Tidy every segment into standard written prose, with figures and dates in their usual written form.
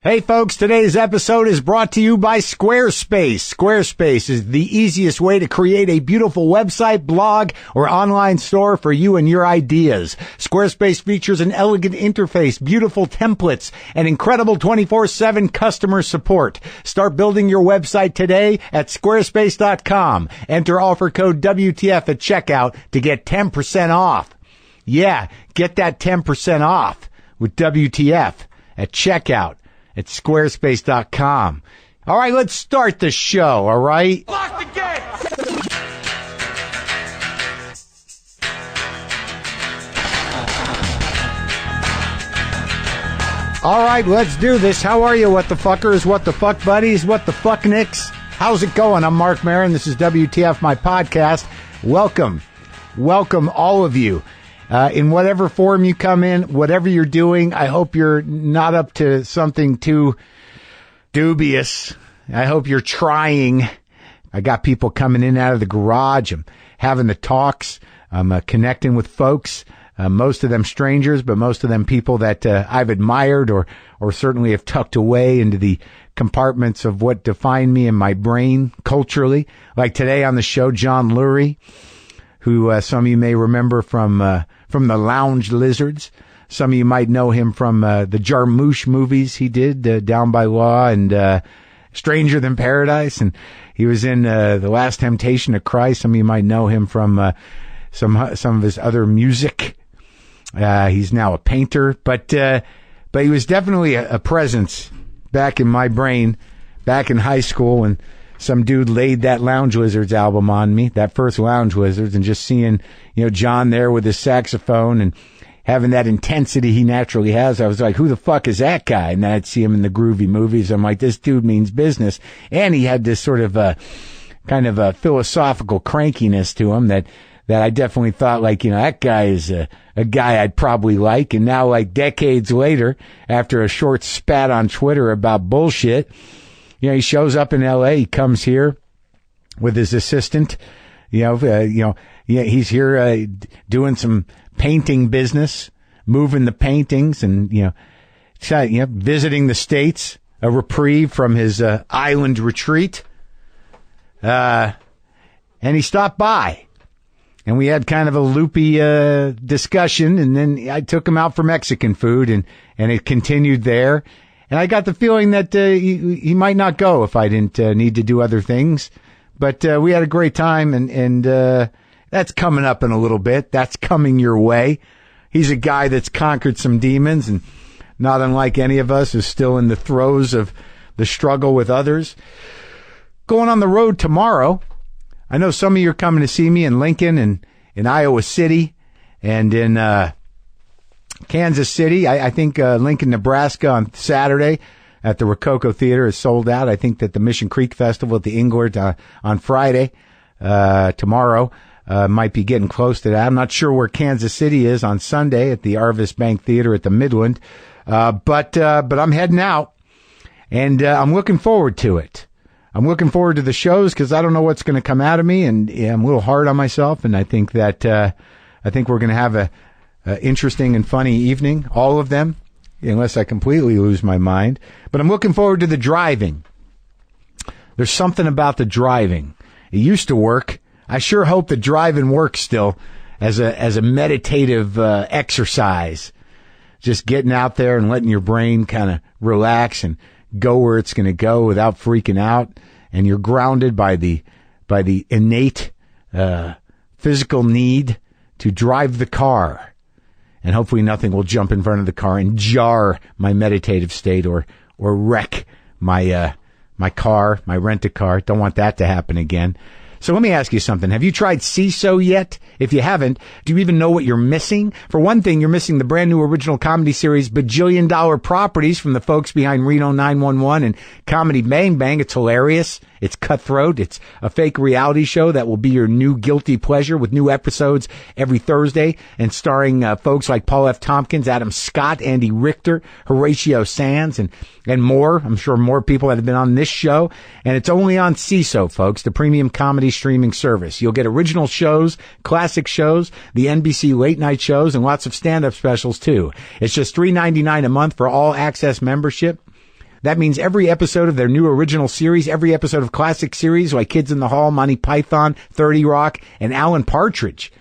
Hey folks, today's episode is brought to you by Squarespace. Squarespace is the easiest way to create a beautiful website, blog, or online store for you and your ideas. Squarespace features an elegant interface, beautiful templates, and incredible 24/7 customer support. Start building your website today at squarespace.com. Enter offer code WTF at checkout to get 10% off. Yeah, get that 10% off with WTF at checkout at squarespace.com. All right, let's start the show, all right? Lock the gate! All right, let's do this. How are you, what the fuckers, what the fuck buddies, what the fuck nicks? How's it going? I'm Marc Maron. This is WTF, my podcast. Welcome. Welcome, all of you. In whatever form you come in, whatever you're doing, I hope you're not up to something too dubious. I hope you're trying. I got people coming in out of the garage. I'm having the talks. I'm connecting with folks, most of them strangers, but most of them people that I've admired or certainly have tucked away into the compartments of what define me in my brain culturally. Like today on the show, John Lurie, who some of you may remember from the Lounge Lizards. Some of you might know him from the Jarmusch movies he did, Down by Law and Stranger Than Paradise. And he was in The Last Temptation of Christ. Some of you might know him from some of his other music. He's now a painter. But he was definitely a presence back in my brain, back in high school, when some dude laid that Lounge Lizards album on me, that first Lounge Lizards, and just seeing, John there with his saxophone and having that intensity he naturally has. I was like, who the fuck is that guy? And then I'd see him in the groovy movies. I'm like, this dude means business. And he had this sort of kind of a philosophical crankiness to him that I definitely thought, like, that guy is a guy I'd probably like. And now, like, decades later, after a short spat on Twitter about bullshit, he shows up in L.A. He comes here with his assistant. He's here doing some painting business, moving the paintings, and visiting the States, a reprieve from his island retreat. And he stopped by, and we had kind of a loopy discussion, and then I took him out for Mexican food, and it continued there. And I got the feeling that he might not go if I didn't need to do other things. But we had a great time, and that's coming up in a little bit. That's coming your way. He's a guy that's conquered some demons, and not unlike any of us, is still in the throes of the struggle with others. Going on the road tomorrow. I know some of you are coming to see me in Lincoln and in Iowa City and in Kansas City. I think Lincoln, Nebraska on Saturday at the Rococo Theater is sold out. I think that the Mission Creek Festival at the Englert on Friday, tomorrow, might be getting close to that. I'm not sure where Kansas City is on Sunday at the Arvis Bank Theater at the Midland. But I'm heading out, and I'm looking forward to it. I'm looking forward to the shows because I don't know what's going to come out of me, and I'm a little hard on myself, and I think that we're going to have a interesting and funny evening, all of them, unless I completely lose my mind. But I'm looking forward to the driving. There's something about the driving. It used to work. I sure hope the driving works still as a meditative exercise. Just getting out there and letting your brain kind of relax and go where it's going to go without freaking out. And you're grounded by the innate physical need to drive the car. And hopefully nothing will jump in front of the car and jar my meditative state or wreck my car, my rent-a-car. Don't want that to happen again. So let me ask you something. Have you tried CISO yet? If you haven't, do you even know what you're missing? For one thing, you're missing the brand new original comedy series Bajillion Dollar Properties from the folks behind Reno 911 and Comedy Bang Bang. It's hilarious. It's cutthroat. It's a fake reality show that will be your new guilty pleasure with new episodes every Thursday and starring folks like Paul F. Tompkins, Adam Scott, Andy Richter, Horatio Sands, and more. I'm sure more people that have been on this show. And it's only on CISO, folks, the premium comedy streaming service. You'll get original shows, classic shows, the NBC late night shows, and lots of stand-up specials, too. It's just $3.99 a month for all access membership. That means every episode of their new original series, every episode of classic series like Kids in the Hall, Monty Python, 30 Rock, and Alan Partridge.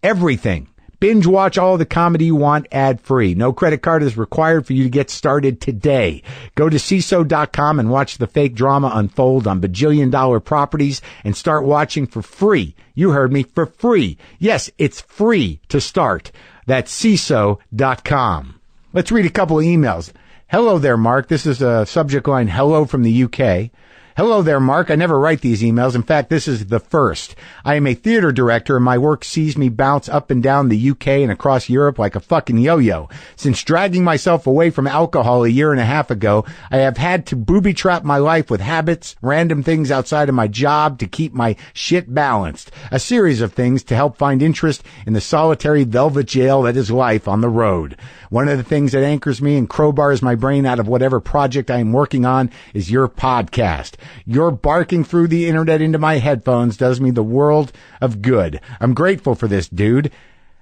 Everything. Binge watch all the comedy you want ad-free. No credit card is required for you to get started today. Go to CISO.com and watch the fake drama unfold on bajillion-dollar properties and start watching for free. You heard me, for free. Yes, it's free to start. That's CISO.com. Let's read a couple of emails. Hello there, Mark. This is a subject line, hello from the UK. Hello there, Mark. I never write these emails. In fact, this is the first. I am a theater director, and my work sees me bounce up and down the UK and across Europe like a fucking yo-yo. Since dragging myself away from alcohol a year and a half ago, I have had to booby-trap my life with habits, random things outside of my job to keep my shit balanced. A series of things to help find interest in the solitary velvet jail that is life on the road. One of the things that anchors me and crowbars my brain out of whatever project I am working on is your podcast. Your barking through the internet into my headphones does me the world of good. I'm grateful for this, dude.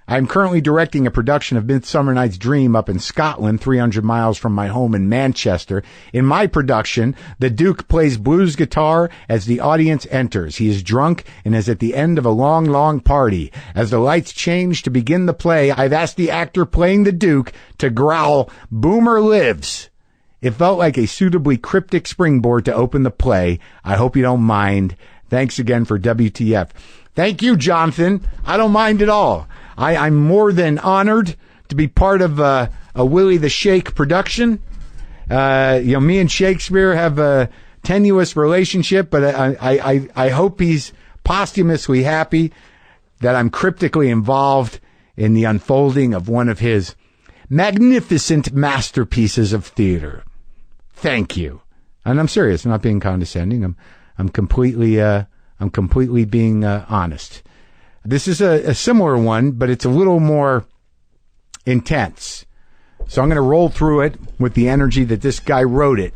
I'm currently directing a production of Midsummer Night's Dream up in Scotland, 300 miles from my home in Manchester. In my production, the Duke plays blues guitar as the audience enters. He is drunk and is at the end of a long, long party. As the lights change to begin the play, I've asked the actor playing the Duke to growl, "Boomer lives." It felt like a suitably cryptic springboard to open the play. I hope you don't mind. Thanks again for WTF. Thank you, Jonathan. I don't mind at all. I'm more than honored to be part of a Willie the Shake production. Me and Shakespeare have a tenuous relationship, but I hope he's posthumously happy that I'm cryptically involved in the unfolding of one of his magnificent masterpieces of theater. Thank you. And I'm serious. I'm not being condescending. I'm completely being honest. This is a similar one, but it's a little more intense. So I'm going to roll through it with the energy that this guy wrote it.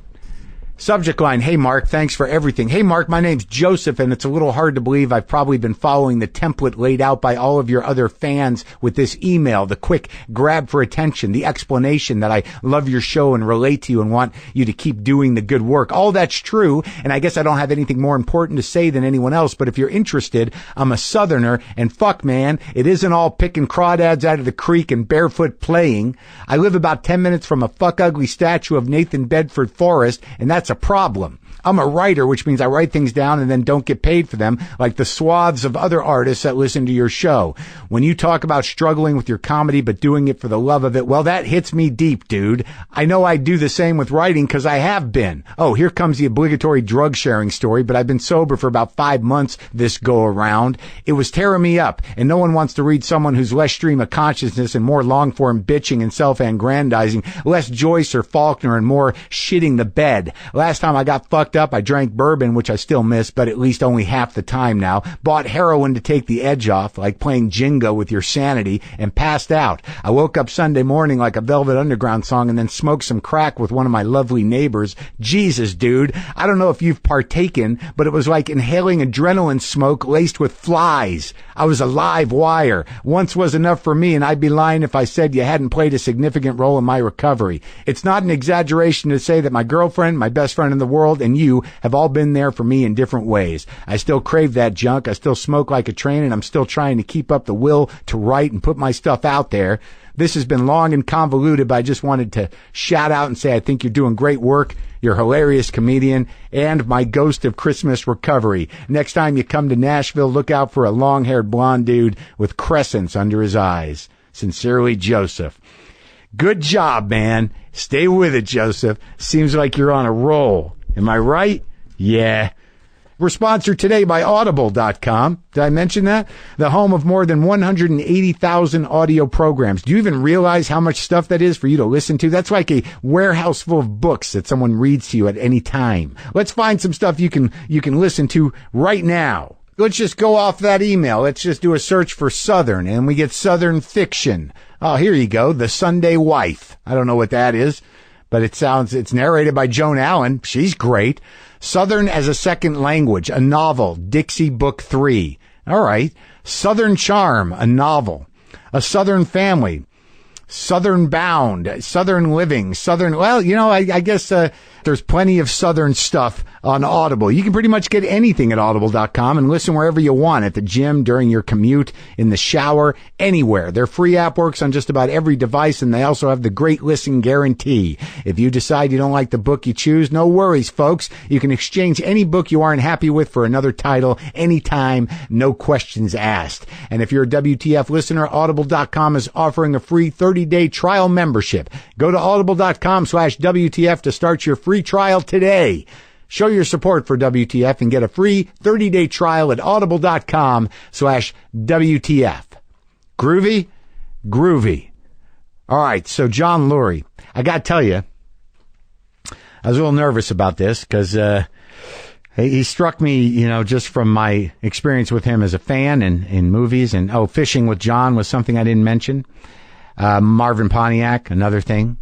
Subject line, hey, Mark, thanks for everything. Hey, Mark, my name's Joseph, and it's a little hard to believe I've probably been following the template laid out by all of your other fans with this email, the quick grab for attention, the explanation that I love your show and relate to you and want you to keep doing the good work. All that's true, and I guess I don't have anything more important to say than anyone else, but if you're interested, I'm a Southerner, and fuck, man, it isn't all picking crawdads out of the creek and barefoot playing. I live about 10 minutes from a fuck-ugly statue of Nathan Bedford Forrest, and that's a problem. I'm a writer, which means I write things down and then don't get paid for them, like the swaths of other artists that listen to your show. When you talk about struggling with your comedy but doing it for the love of it, well, that hits me deep, dude. I know I do the same with writing because I have been. Oh, here comes the obligatory drug sharing story, but I've been sober for about 5 months this go around. It was tearing me up, and no one wants to read someone who's less stream of consciousness and more long-form bitching and self-aggrandizing, less Joyce or Faulkner and more shitting the bed. Last time I got fucked up, I drank bourbon, which I still miss, but at least only half the time now. Bought heroin to take the edge off, like playing Jenga with your sanity, and passed out. I woke up Sunday morning like a Velvet Underground song and then smoked some crack with one of my lovely neighbors. Jesus, dude. I don't know if you've partaken, but it was like inhaling adrenaline smoke laced with flies. I was a live wire. Once was enough for me, and I'd be lying if I said you hadn't played a significant role in my recovery. It's not an exaggeration to say that my girlfriend, my best friend in the world, and you have all been there for me in different ways. I still crave that junk. I still smoke like a train, and I'm still trying to keep up the will to write and put my stuff out there. This has been long and convoluted, but I just wanted to shout out and say I think you're doing great work. You're a hilarious comedian and my ghost of Christmas recovery. Next time you come to Nashville, look out for a long-haired blonde dude with crescents under his eyes. Sincerely, Joseph. Good job, man. Stay with it, Joseph. Seems like you're on a roll. Am I right? Yeah. We're sponsored today by Audible.com. Did I mention that? The home of more than 180,000 audio programs. Do you even realize how much stuff that is for you to listen to? That's like a warehouse full of books that someone reads to you at any time. Let's find some stuff you can listen to right now. Let's just go off that email. Let's just do a search for Southern, and we get Southern fiction. Oh, here you go. The Sunday Wife. I don't know what that is, but it's narrated by Joan Allen. She's great. Southern as a Second Language, a novel, Dixie Book 3. All right. Southern Charm, a novel. A Southern Family. Southern Bound, Southern Living, well, I guess there's plenty of Southern stuff on Audible. You can pretty much get anything at audible.com and listen wherever you want, at the gym, during your commute, in the shower, anywhere. Their free app works on just about every device, and they also have the great listen guarantee. If you decide you don't like the book you choose, no worries, folks. You can exchange any book you aren't happy with for another title anytime, no questions asked. And if you're a WTF listener, audible.com is offering a free 30-day trial membership. Go to audible.com/WTF to start your free trial today. Show your support for WTF and get a free 30-day trial at audible.com/WTF. Groovy? Groovy. All right, so John Lurie. I got to tell you, I was a little nervous about this because he struck me, just from my experience with him as a fan and in movies. And, Fishing with John was something I didn't mention. Marvin Pontiac, another thing.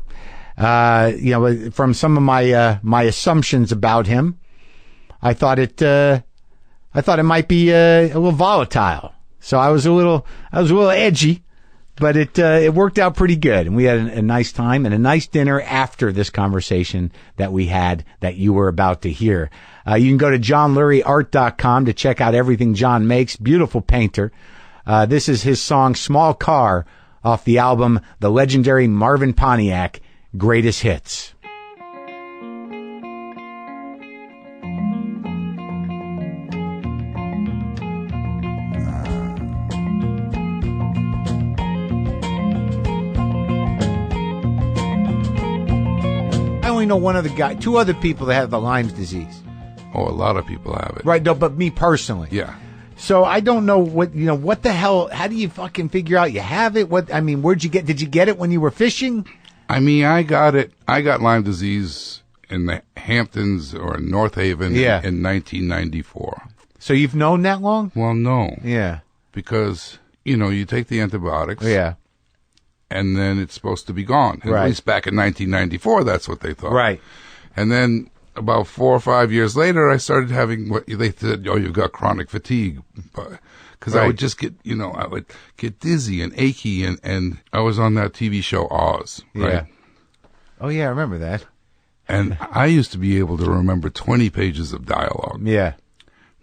From some of my assumptions about him, I thought it might be a little volatile. So I was a little edgy, but it worked out pretty good. And we had a nice time and a nice dinner after this conversation that we had that you were about to hear. You can go to johnlurieart.com to check out everything John makes. Beautiful painter. This is his song Small Car off the album The Legendary Marvin Pontiac Greatest Hits. I only know two other people that have the Lyme's disease. Oh, a lot of people have it. Right, no, but me personally. Yeah. So I don't know what the hell, how do you fucking figure out you have it? Did you get it when you were fishing? I got it. I got Lyme disease in the Hamptons or North Haven in 1994. So you've known that long? Well, no. Yeah. Because, you take the antibiotics. Yeah. And then it's supposed to be gone. Right. At least back in 1994, that's what they thought. Right. And then about 4 or 5 years later, I started having what they said, you've got chronic fatigue. Because I would just get, I would get dizzy and achy, and I was on that TV show Oz, right? Yeah. Oh, yeah, I remember that. And I used to be able to remember 20 pages of dialogue. Yeah.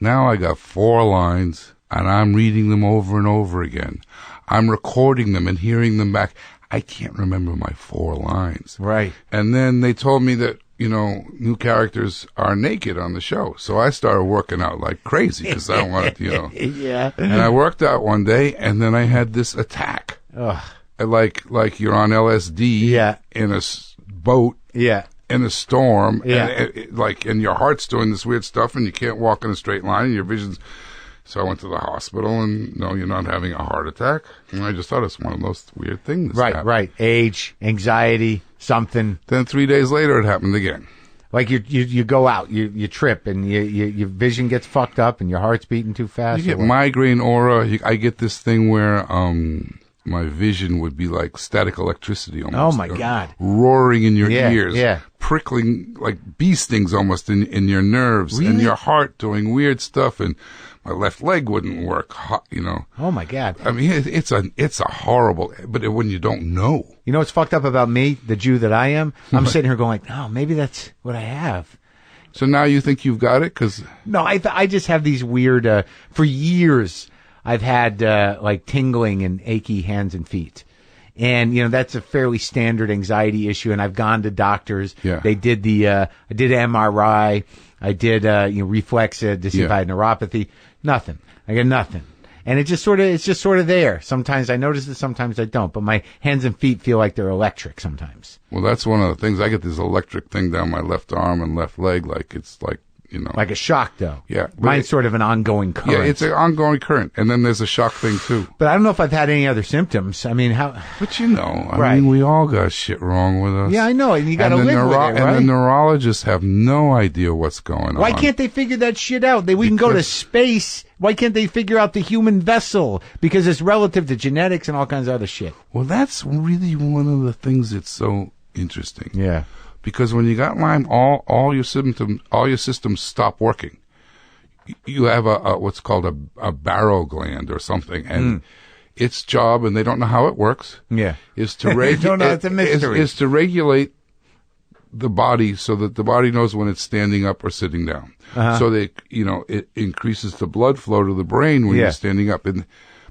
Now I got 4 lines, and I'm reading them over and over again. I'm recording them and hearing them back. I can't remember my 4 lines. Right. And then they told me that, new characters are naked on the show. So I started working out like crazy because I don't want to, Yeah. And I worked out one day, and then I had this attack. Ugh. Like you're on LSD in a boat in a storm. And your heart's doing this weird stuff, and you can't walk in a straight line, and your vision's... So I went to the hospital, and no, you're not having a heart attack. And I just thought it's one of those weird things. Right. Age, anxiety, something. Then 3 days later, it happened again. Like you go out, you trip, and your vision gets fucked up, and your heart's beating too fast. You get migraine aura. I get this thing where my vision would be like static electricity almost. Oh, my God. Roaring in your ears. Yeah. Prickling like bee stings almost in your nerves. Really? And your heart doing weird stuff. And my left leg wouldn't work, Oh, my God. It's a horrible, but when you don't know. You know what's fucked up about me, the Jew that I am? I'm sitting here going, oh, maybe that's what I have. So now you think you've got it? No, I just have these weird, for years, I've had like tingling and achy hands and feet. And, that's a fairly standard anxiety issue. And I've gone to doctors. Yeah. They did I did MRI. I did, reflex to see if I had neuropathy. Nothing. I got nothing. And it's just sort of there. Sometimes I notice it, sometimes I don't. But my hands and feet feel like they're electric sometimes. Well, that's one of the things. I get this electric thing down my left arm and left leg, like it's like, Like a shock, though. Yeah. Mine's sort of an ongoing current. Yeah, it's an ongoing current. And then there's a shock thing, too. But I don't know if I've had any other symptoms. I mean, how... But I mean, we all got shit wrong with us. Yeah, I know. And you got to live with it, right? And the neurologists have no idea what's going on. Why can't they figure that shit out? We can go to space. Why can't they figure out the human vessel? Because it's relative to genetics and all kinds of other shit. Well, that's really one of the things that's so interesting. Yeah. Because when you got Lyme, all your systems stop working. You have a what's called a barrow gland or something, and its job, and they don't know how it works. Yeah, is to it's a mystery. Is to regulate the body so that the body knows when it's standing up or sitting down. So it increases the blood flow to the brain when you're standing up,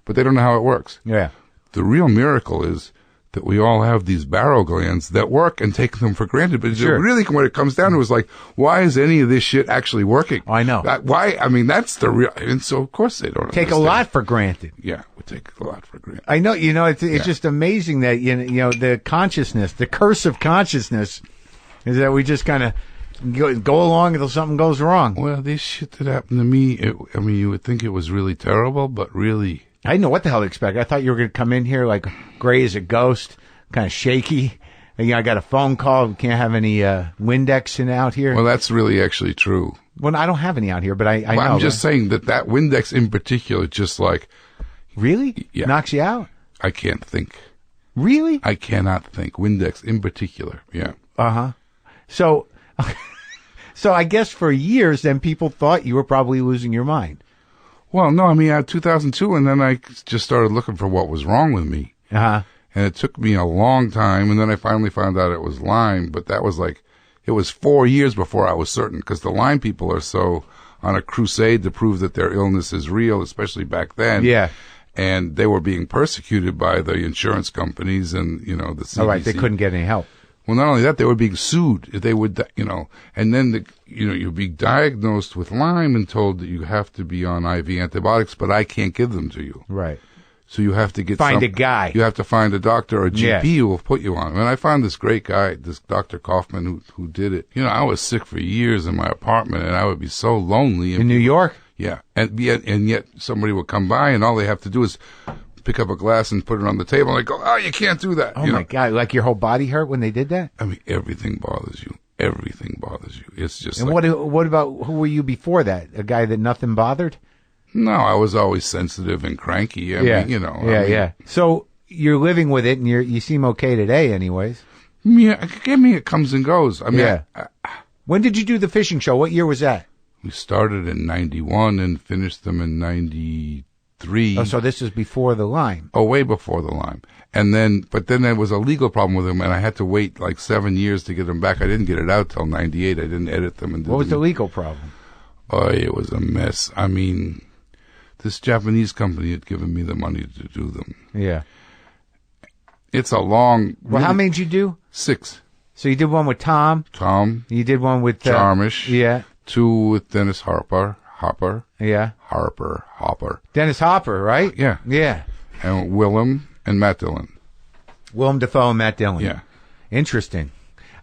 but they don't know how it works. Yeah, the real miracle is that we all have these barrel glands that work and take them for granted. But really, when it comes down to it, it's like, why is any of this shit actually working? I know. Why? I mean, that's the real. And so, of course, they don't take understand. a lot for granted. Yeah, we take a lot for granted. I know. It's just amazing that the consciousness, the curse of consciousness, is that we just kind of go along until something goes wrong. Well, this shit that happened to me, you would think it was really terrible, but really, I didn't know what the hell to expect. I thought you were going to come in here like gray as a ghost, kind of shaky. And, I got a phone call. We can't have any Windex out here. Well, that's really actually true. Well, I don't have any out here, but I know. I'm just saying that Windex in particular, just like... Really? Yeah. Knocks you out? I can't think. Really? I cannot think. Windex in particular, yeah. Uh-huh. So I guess for years, then people thought you were probably losing your mind. Well, no, I mean, 2002, and then I just started looking for what was wrong with me. Uh-huh. And it took me a long time, and then I finally found out it was Lyme, but that was it was 4 years before I was certain, because the Lyme people are so on a crusade to prove that their illness is real, especially back then. Yeah. And they were being persecuted by the insurance companies and, the CDC. Oh, right, they couldn't get any help. Well, not only that, they were being sued. They would, and then, you'd be diagnosed with Lyme and told that you have to be on IV antibiotics, but I can't give them to you. Right. So you have to find a guy. You have to find a doctor or a GP who will put you on. And I found this great guy, this Dr. Kaufman, who did it. I was sick for years in my apartment, and I would be so lonely. In New York? Yeah. And yet somebody would come by, and all they have to do is pick up a glass and put it on the table, and I go, oh, you can't do that. Oh, my God. Like your whole body hurt when they did that? I mean, everything bothers you. Everything bothers you. It's just And what about, who were you before that? A guy that nothing bothered? No, I was always sensitive and cranky. I mean, Yeah. So you're living with it, and you seem okay today anyways. Yeah, it comes and goes. I mean, when did you do the fishing show? What year was that? We started in 91 and finished them in 93. Oh, so this is before the Lyme. Oh, way before the Lyme. But then there was a legal problem with them, and I had to wait like 7 years to get them back. I didn't get it out till 98. I didn't edit them. What was the legal problem? Oh, it was a mess. I mean, this Japanese company had given me the money to do them. Yeah. It's a long... Well, how many did you do? 6. So you did one with Tom. You did one with... Jarmusch. Yeah. 2 with Dennis Hopper. Yeah. Hopper. Dennis Hopper, right? Yeah. Yeah. And Willem and Matt Dillon. Willem Dafoe and Matt Dillon. Yeah. Interesting.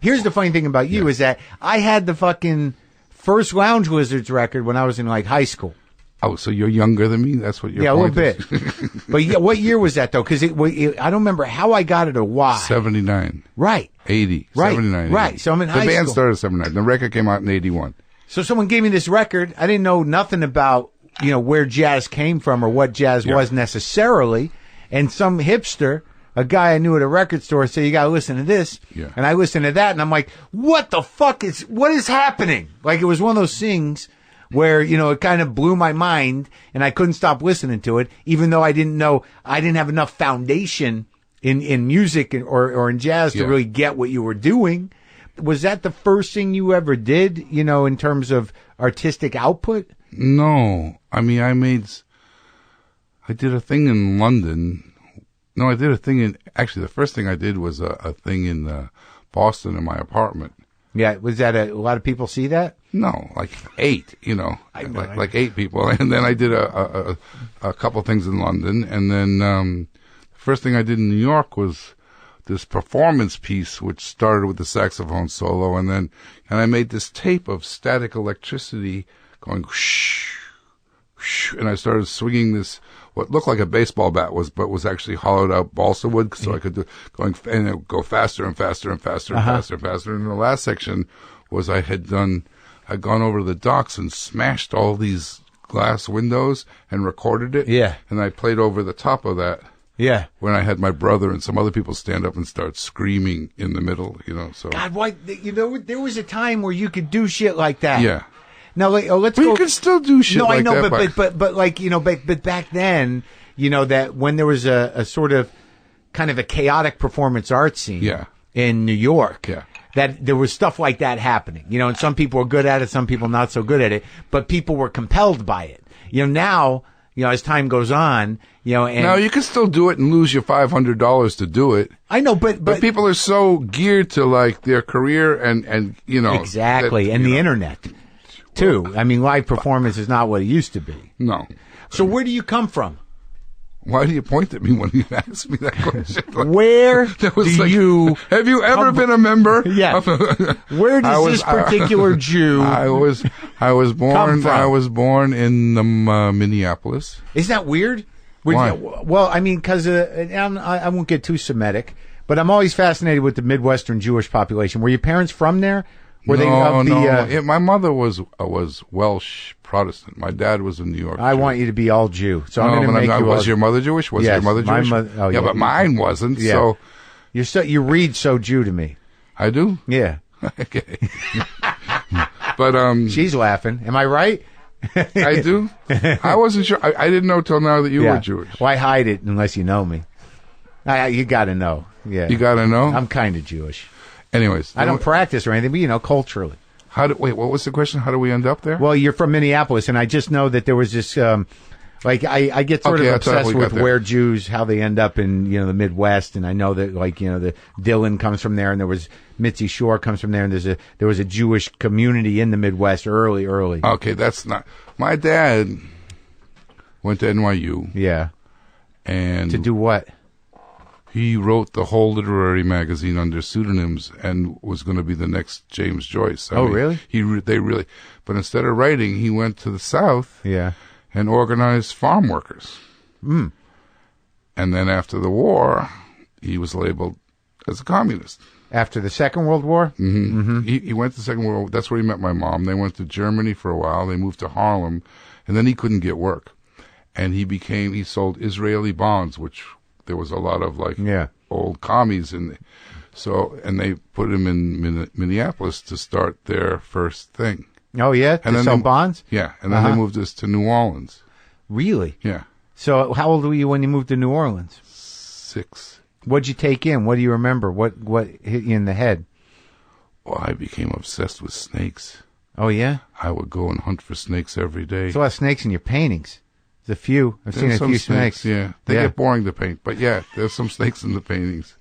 Here's the funny thing about you is that I had the fucking first Lounge Lizards record when I was in like high school. Oh, so you're younger than me? That's what you're point is? A little bit. But yeah, what year was that, though? Because I don't remember how I got it or why. 79. Right. 80. Right. 79. Right. 80. So I'm in high school. The band started in 79. The record came out in 81. So someone gave me this record. I didn't know nothing about, where jazz came from or what jazz was necessarily. And some hipster, a guy I knew at a record store, said, you got to listen to this. Yeah. And I listened to that, and I'm like, what is happening? Like, it was one of those things where, it kind of blew my mind, and I couldn't stop listening to it, even though I didn't have enough foundation in music or in jazz to really get what you were doing. Was that the first thing you ever did, in terms of artistic output? No. I mean, I did a thing in London. No, I did a thing actually, the first thing I did was a thing in Boston in my apartment. Yeah, was that a lot of people see that? No, like 8, like 8 people. And then I did a couple things in London. And then the first thing I did in New York was this performance piece, which started with the saxophone solo. And I made this tape of static electricity going whoosh, whoosh, and I started swinging this, what looked like a baseball bat but was actually hollowed out balsa wood, so I could do and it would go faster and faster and faster and faster and faster. And the last section was I'd gone over to the docks and smashed all these glass windows and recorded it. Yeah. And I played over the top of that. Yeah. When I had my brother and some other people stand up and start screaming in the middle, so. God, why, there was a time where you could do shit like that. Yeah. Now, let's go. You can still do shit like that. No, I know, but like, but back then, that when there was a sort of kind of a chaotic performance art scene in New York, that there was stuff like that happening, and some people were good at it, some people not so good at it, but people were compelled by it. Now, as time goes on, and now you can still do it and lose your $500 to do it. I know, but people are so geared to like their career and exactly, that, and the internet too. I mean, live performance is not what it used to be. No. So where do you come from? Why do you point at me when you ask me that question? Where you? Have you ever been a member? Yeah. Where does this particular Jew? I was born. Come from? I was born in Minneapolis. Isn't that weird? Why? Well, I mean, because I won't get too Semitic, but I'm always fascinated with the Midwestern Jewish population. Were your parents from there? Were they of the? My mother was Welsh Protestant. My dad was a New York. I want you to be all Jew, so I'm going to make you. Was your mother Jewish? Was your mother Jewish? Yeah, but mine wasn't. Yeah. So you read so Jew to me. I do. Yeah. Okay. But she's laughing. Am I right? I do. I wasn't sure. I didn't know till now that you were Jewish. Why hide it unless you know me? You got to know. Yeah. You got to know. I'm kind of Jewish. Anyways, I don't practice or anything, but culturally. Wait, what was the question? How do we end up there? Well, you're from Minneapolis, and I just know that there was this, I get sort of obsessed with where Jews, how they end up in, the Midwest, and I know that, the Dylan comes from there, and there was Mitzi Shore comes from there, and there was a Jewish community in the Midwest early. Okay, that's not. My dad went to NYU. Yeah. And to do what? He wrote the whole literary magazine under pseudonyms and was going to be the next James Joyce. I mean, really? But instead of writing, he went to the South and organized farm workers. Mm. And then after the war, he was labeled as a communist. After the Second World War? Mm-hmm. Mm-hmm. He went to the Second World War. That's where he met my mom. They went to Germany for a while. They moved to Harlem, and then he couldn't get work. And he sold Israeli bonds, which there was a lot of old commies and they put him in Minneapolis to start their first thing. Oh yeah, to sell bonds. Yeah, and then they moved us to New Orleans. Really? Yeah. So how old were you when you moved to New Orleans? 6. What'd you take in? What do you remember? What hit you in the head? Well, I became obsessed with snakes. Oh yeah. I would go and hunt for snakes every day. There's a lot of snakes in your paintings. There's a few. I've seen a few snakes. Yeah, they get boring to paint, but there's some snakes in the paintings.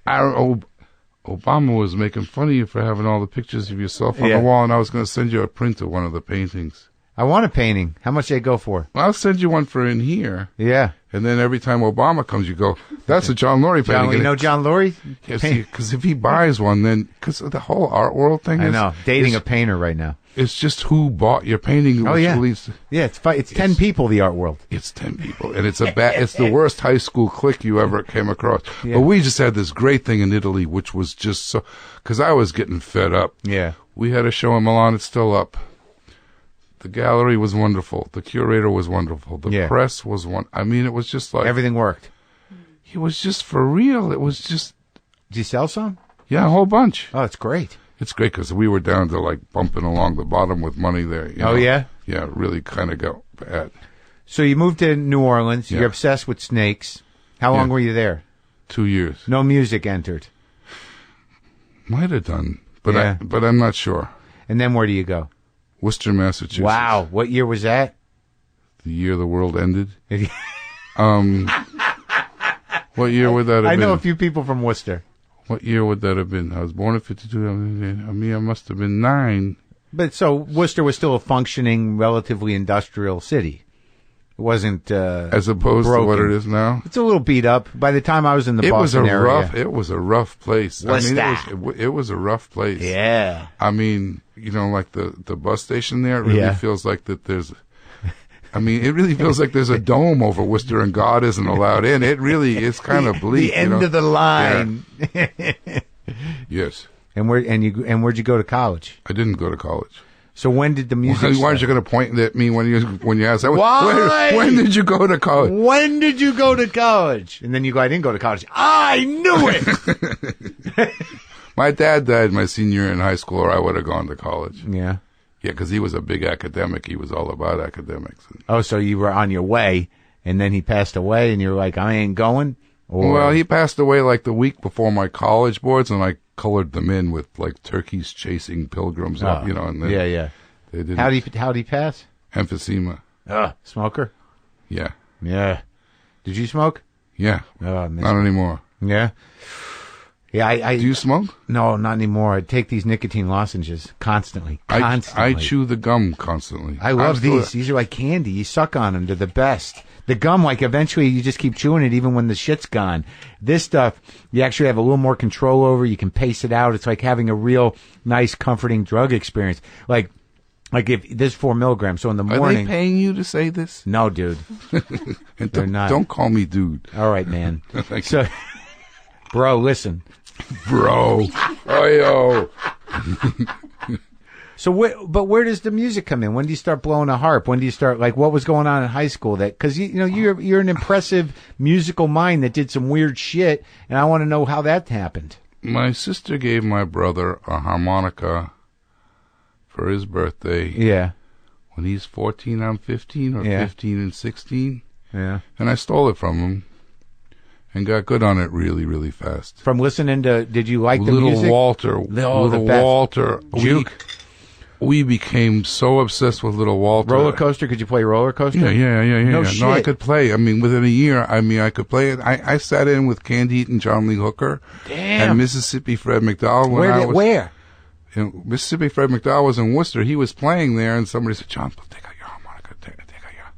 Obama was making fun of you for having all the pictures of yourself on the wall, and I was going to send you a print of one of the paintings. I want a painting. How much do they go for? Well, I'll send you one for in here. Yeah. And then every time Obama comes, you go, that's a John Lurie painting. You know John Lurie? Yes, because if he buys one, then, because the whole art world thing I know. Dating a painter right now. It's just who bought your painting. Oh, yeah. It's 10 people, the art world. It's 10 people. And it's the worst high school clique you ever came across. Yeah. But we just had this great thing in Italy, which was just so, because I was getting fed up. Yeah. We had a show in Milan. It's still up. The gallery was wonderful. The curator was wonderful. The press was I mean, it was just like... Everything worked. It was just for real. It was just... Did you sell some? Yeah, a whole bunch. Oh, it's great. It's great because we were down to bumping along the bottom with money there. You know? Oh, yeah? Yeah, really kind of got bad. So you moved to New Orleans. You're obsessed with snakes. How long were you there? 2 years. No music entered. Might have done, but I'm not sure. And then where do you go? Worcester, Massachusetts. Wow. What year was that? The year the world ended. What year would that have been? I know a few people from Worcester. What year would that have been? I was born in 52. I mean, I must have been 9. But so Worcester was still a functioning, relatively industrial city. It wasn't as opposed to what it is now. It's a little beat up. By the time I was in the Boston area, it was a rough place. It was a rough place. Yeah. I mean, like the bus station there. It really feels like that. It really feels like there's a dome over Worcester and God isn't allowed in. It really is kind of bleak. The end of the line. Yeah. Yes. And where'd you go to college? I didn't go to college. So when did the music Why aren't you going to point at me when you ask that? Why? When did you go to college? When did you go to college? And then you go, I didn't go to college. I knew it! My dad died my senior year in high school, or I would have gone to college. Yeah. Yeah, because he was a big academic. He was all about academics. Oh, so you were on your way and then he passed away, and you're like, I ain't going? Or... Well, he passed away like the week before my college boards, and I colored them in with like turkeys chasing pilgrims up, you know. And then they didn't. How'd he pass? Emphysema. Smoker? Yeah. Yeah. Did you smoke? Yeah. Not anymore. Yeah. Yeah, I do you smoke? No, not anymore. I take these nicotine lozenges constantly. I chew the gum constantly. I love these. These are like candy. You suck on them. They're the best. The gum, like, eventually you just keep chewing it even when the shit's gone. This stuff, you actually have a little more control over. You can pace it out. It's like having a real nice, comforting drug experience. Like if this 4 milligrams, so in the morning. Are they paying you to say this? No, dude. And they're not. Don't call me dude. All right, man. So, bro, listen. Bro. Oh, yo. So, where does the music come in? When do you start blowing a harp? When do you start, like, what was going on in high school? Because you're an impressive musical mind that did some weird shit, and I want to know how that happened. My sister gave my brother a harmonica for his birthday. Yeah. When he's 14, I'm 15, or 15 and 16. Yeah. And I stole it from him and got good on it really, really fast. From listening to, did you like the Little music? Walter. Little Walter. Juke. We became so obsessed with Little Walter. Roller Coaster? Could you play Roller Coaster? Yeah. No shit. No, I could play. I mean, within a year, I could play it. I sat in with Canned Heat and John Lee Hooker. Damn. And Mississippi Fred McDowell. Where? Mississippi Fred McDowell was in Worcester. He was playing there, and somebody said, John, take out your harmonica. Take out your...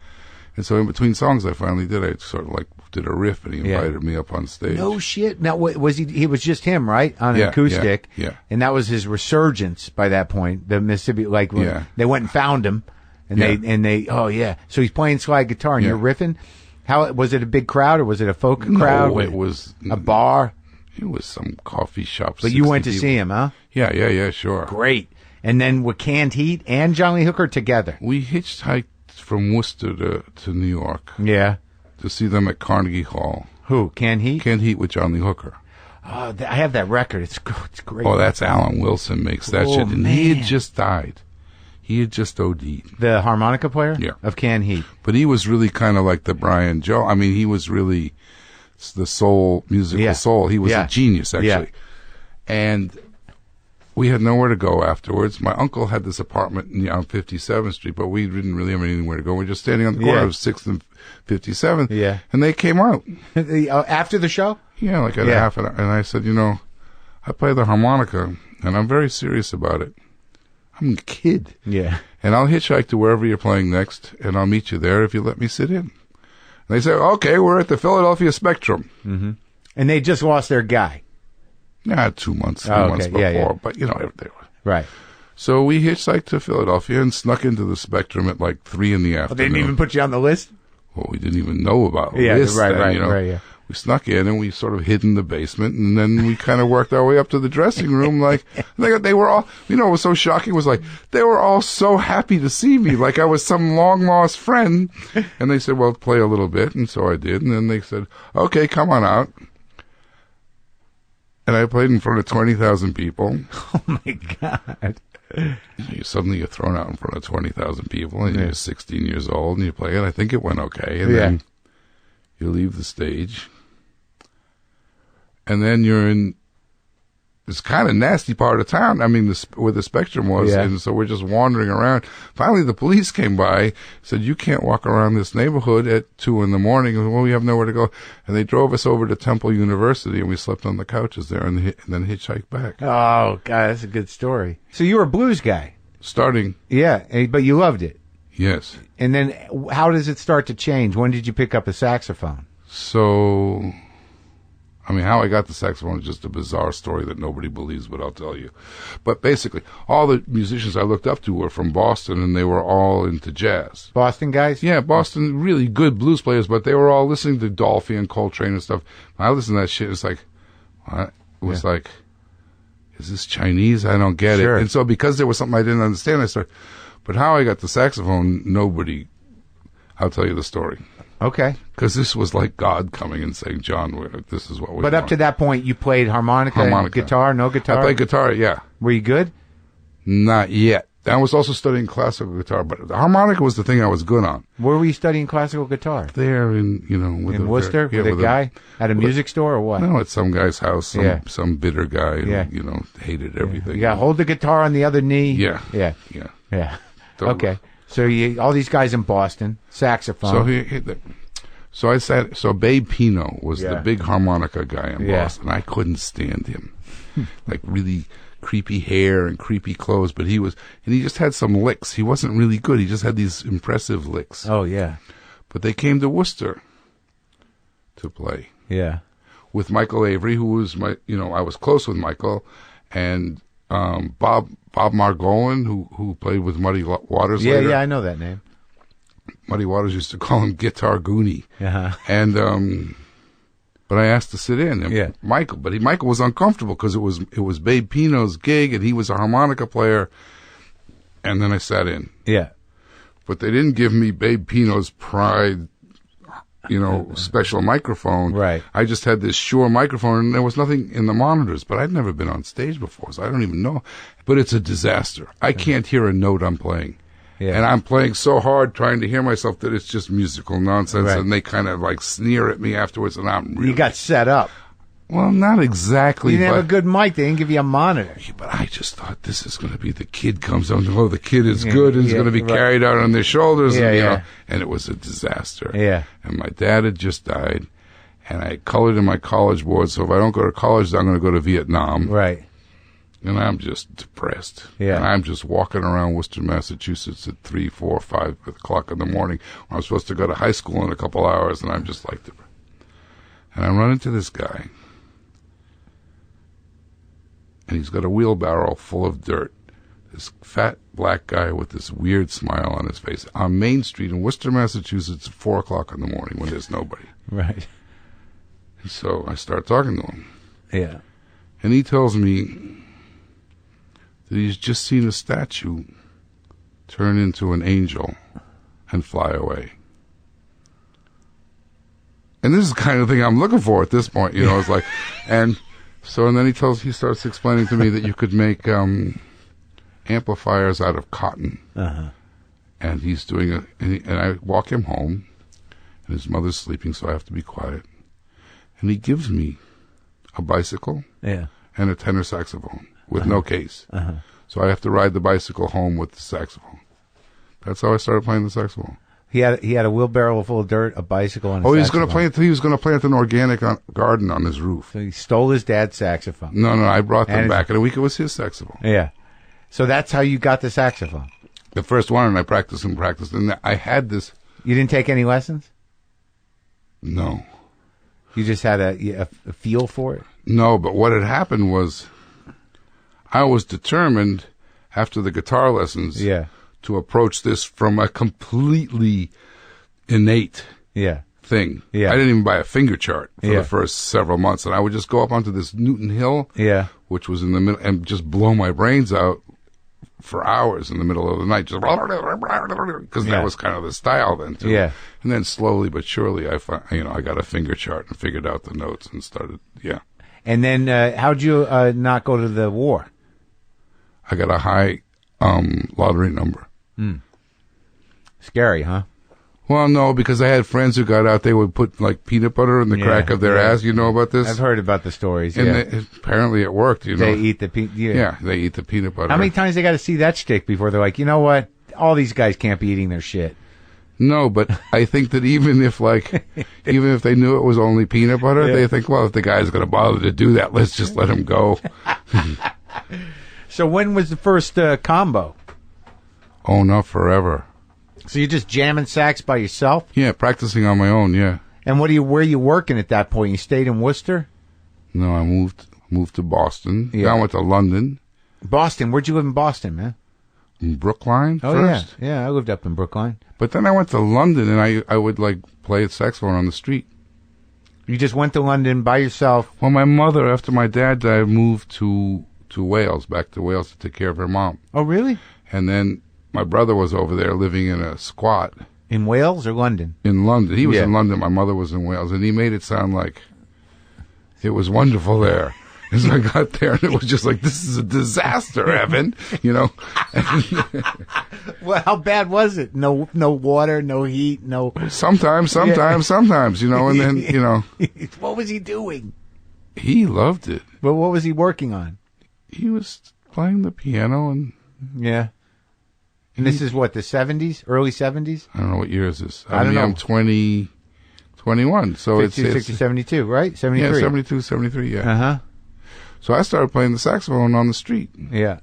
And so in between songs, I finally did. I sort of like did a riff, and he invited me up on stage. No shit. Now, was he was just him, right? On an acoustic. Yeah. And that was his resurgence by that point. The Mississippi, like, they went and found him, and they, oh yeah. So he's playing slide guitar, and you're riffing. How was it? A big crowd, or was it a folk crowd? No, it was a bar. It was some coffee shop. But you went to see him, huh? Yeah, sure. Great. And then with Canned Heat and John Lee Hooker together. We hitchhiked from Worcester to New York. Yeah. To see them at Carnegie Hall. Who? Canned Heat? Canned Heat with John Lee Hooker. Oh, I have that record. It's great. Oh, that's Alan Wilson makes that shit. And he had just died. He had just OD'd. The harmonica player? Yeah. Of Canned Heat. But he was really kind of like the Brian Joe. I mean, he was really the soul, musical soul. He was a genius, actually. Yeah. And we had nowhere to go afterwards. My uncle had this apartment on 57th Street, but we didn't really have anywhere to go. We were just standing on the corner of 6th and 57th. Yeah. And they came out. After the show? Yeah, like at a half an hour. And I said, I play the harmonica, and I'm very serious about it. I'm a kid. Yeah. And I'll hitchhike to wherever you're playing next, and I'll meet you there if you let me sit in. And they said, okay, we're at the Philadelphia Spectrum. Mm-hmm. And they just lost their guy. Yeah, 2 months, 3 months before. Yeah. But, they were. Right. So we hitchhiked to Philadelphia and snuck into the Spectrum at like 3 in the afternoon. They didn't even put you on the list? Well, we didn't even know about lists then, right. We snuck in and we sort of hid in the basement, and then we kind of worked our way up to the dressing room. Like, they were all, what was so shocking was like, they were all so happy to see me, like I was some long lost friend. And they said, well, play a little bit. And so I did. And then they said, okay, come on out. And I played in front of 20,000 people. Oh my God. Suddenly you're thrown out in front of 20,000 people, and you're 16 years old, and you play it. I think it went okay. And then you leave the stage. And then you're in this kind of nasty part of town. I mean, where the Spectrum was. And so we're just wandering around. Finally, the police came by, said, you can't walk around this neighborhood at 2 in the morning. And, well, we have nowhere to go. And they drove us over to Temple University, and we slept on the couches there and then hitchhiked back. Oh, God, that's a good story. So you were a blues guy. Starting. Yeah, but you loved it. Yes. And then how does it start to change? When did you pick up a saxophone? So, how I got the saxophone is just a bizarre story that nobody believes, but I'll tell you. But basically, all the musicians I looked up to were from Boston, and they were all into jazz. Boston guys? Yeah, Boston, really good blues players, but they were all listening to Dolphy and Coltrane and stuff. When I listened to that shit, it's like, what? It was like, is this Chinese? I don't get it. And so because there was something I didn't understand, I started, but how I got the saxophone, I'll tell you the story. Okay. Because this was like God coming and saying, John, this is what we want. But up to that point, you played harmonica. Guitar, no guitar? I played guitar, yeah. Were you good? Not yet. I was also studying classical guitar, but the harmonica was the thing I was good on. Where were you studying classical guitar? There in Worcester, with a guy at a music store or what? No, at some guy's house, some bitter guy who, hated everything. You got to hold the guitar on the other knee. Yeah. Okay. So all these guys in Boston, saxophone. So Babe Pino was the big harmonica guy in Boston. I couldn't stand him. Like really creepy hair and creepy clothes, but he just had some licks. He wasn't really good. He just had these impressive licks. Oh, yeah. But they came to Worcester to play. Yeah. With Michael Avery, who was I was close with Michael, and Bob Margolin, who played with Muddy Waters later. Yeah, I know that name. Muddy Waters used to call him Guitar Goonie. Uh-huh. And but I asked to sit in. And Michael was uncomfortable because it was Babe Pino's gig, and he was a harmonica player. And then I sat in. Yeah. But they didn't give me Babe Pino's Pride, special microphone. Right. I just had this Shure microphone, and there was nothing in the monitors. But I'd never been on stage before, so I don't even know. But it's a disaster. I can't hear a note I'm playing. Yeah. And I'm playing so hard trying to hear myself that it's just musical nonsense, and they kind of like sneer at me afterwards, and I'm really... You got set up. Well, not exactly. You didn't have a good mic. They didn't give you a monitor. Yeah, but I just thought this is going to be the kid comes on. Oh, the kid is good and is going to be carried out on their shoulders. And it was a disaster. Yeah. And my dad had just died, and I colored in my college board. So if I don't go to college, I'm going to go to Vietnam. Right. And I'm just depressed. Yeah. And I'm just walking around Worcester, Massachusetts at 3, 4, 5 o'clock in the morning when I'm supposed to go to high school in a couple hours, and I'm just like, and I run into this guy, and he's got a wheelbarrow full of dirt. This fat black guy with this weird smile on his face on Main Street in Worcester, Massachusetts at 4 o'clock in the morning when there's nobody. Right. And so I start talking to him. Yeah. And he tells me that he's just seen a statue turn into an angel and fly away. And this is the kind of thing I'm looking for at this point, it's like, and then he starts explaining to me that you could make amplifiers out of cotton. Uh-huh. And he's doing and I walk him home, and his mother's sleeping, so I have to be quiet. And he gives me a bicycle and a tenor saxophone with no case. Uh-huh. So I have to ride the bicycle home with the saxophone. That's how I started playing the saxophone. He had a wheelbarrow full of dirt, a bicycle, and a saxophone. He was going to plant an organic garden on his roof. So he stole his dad's saxophone. No, I brought them back in a week. It was his saxophone. Yeah. So that's how you got the saxophone. The first one, and I practiced, and I had this. You didn't take any lessons? No. You just had a feel for it? No, but what had happened was I was determined after the guitar lessons to approach this from a completely innate thing. Yeah. I didn't even buy a finger chart for the first several months, and I would just go up onto this Newton Hill, which was in the middle, and just blow my brains out for hours in the middle of the night, just because that was kind of the style then too. Yeah. And then slowly but surely, I got a finger chart and figured out the notes and started. Yeah. And then how'd you not go to the war? I got a high lottery number. Scary, huh? Well, no, because I had friends who got out. They would put like peanut butter in the crack of their ass. You know about this? I've heard about the stories. And apparently it worked. They eat the peanut. Yeah, they eat the peanut butter. How many times they got to see that shtick before they're like, you know what? All these guys can't be eating their shit. No, but I think that even if they knew it was only peanut butter, they think, well, if the guy's going to bother to do that, let's just let him go. So when was the first combo? Oh, not forever. So you're just jamming sax by yourself? Yeah, practicing on my own, yeah. And where are you working at that point? You stayed in Worcester? No, I moved to Boston. Yeah. Then I went to London. Boston? Where'd you live in Boston, man? In Brookline first. Yeah, I lived up in Brookline. But then I went to London, and I would, play saxophone on the street. You just went to London by yourself? Well, my mother, after my dad died, moved to Wales, back to Wales to take care of her mom. Oh, really? And then my brother was over there living in a squat. In Wales or London? In London. He was in London. My mother was in Wales. And he made it sound like it was wonderful there. And so I got there, and it was just like, this is a disaster, Evan, you know. Well, how bad was it? No water, no heat, no... Sometimes, you know, and then, you know. What was he doing? He loved it. Well, what was he working on? He was playing the piano and... Yeah. And this is what, the 70s? Early 70s? I don't know what year is this. I don't know. I'm 21, so 52, it's 60, 72, right? 73. Yeah, 72, 73, yeah. Uh-huh. So I started playing the saxophone on the street. Yeah.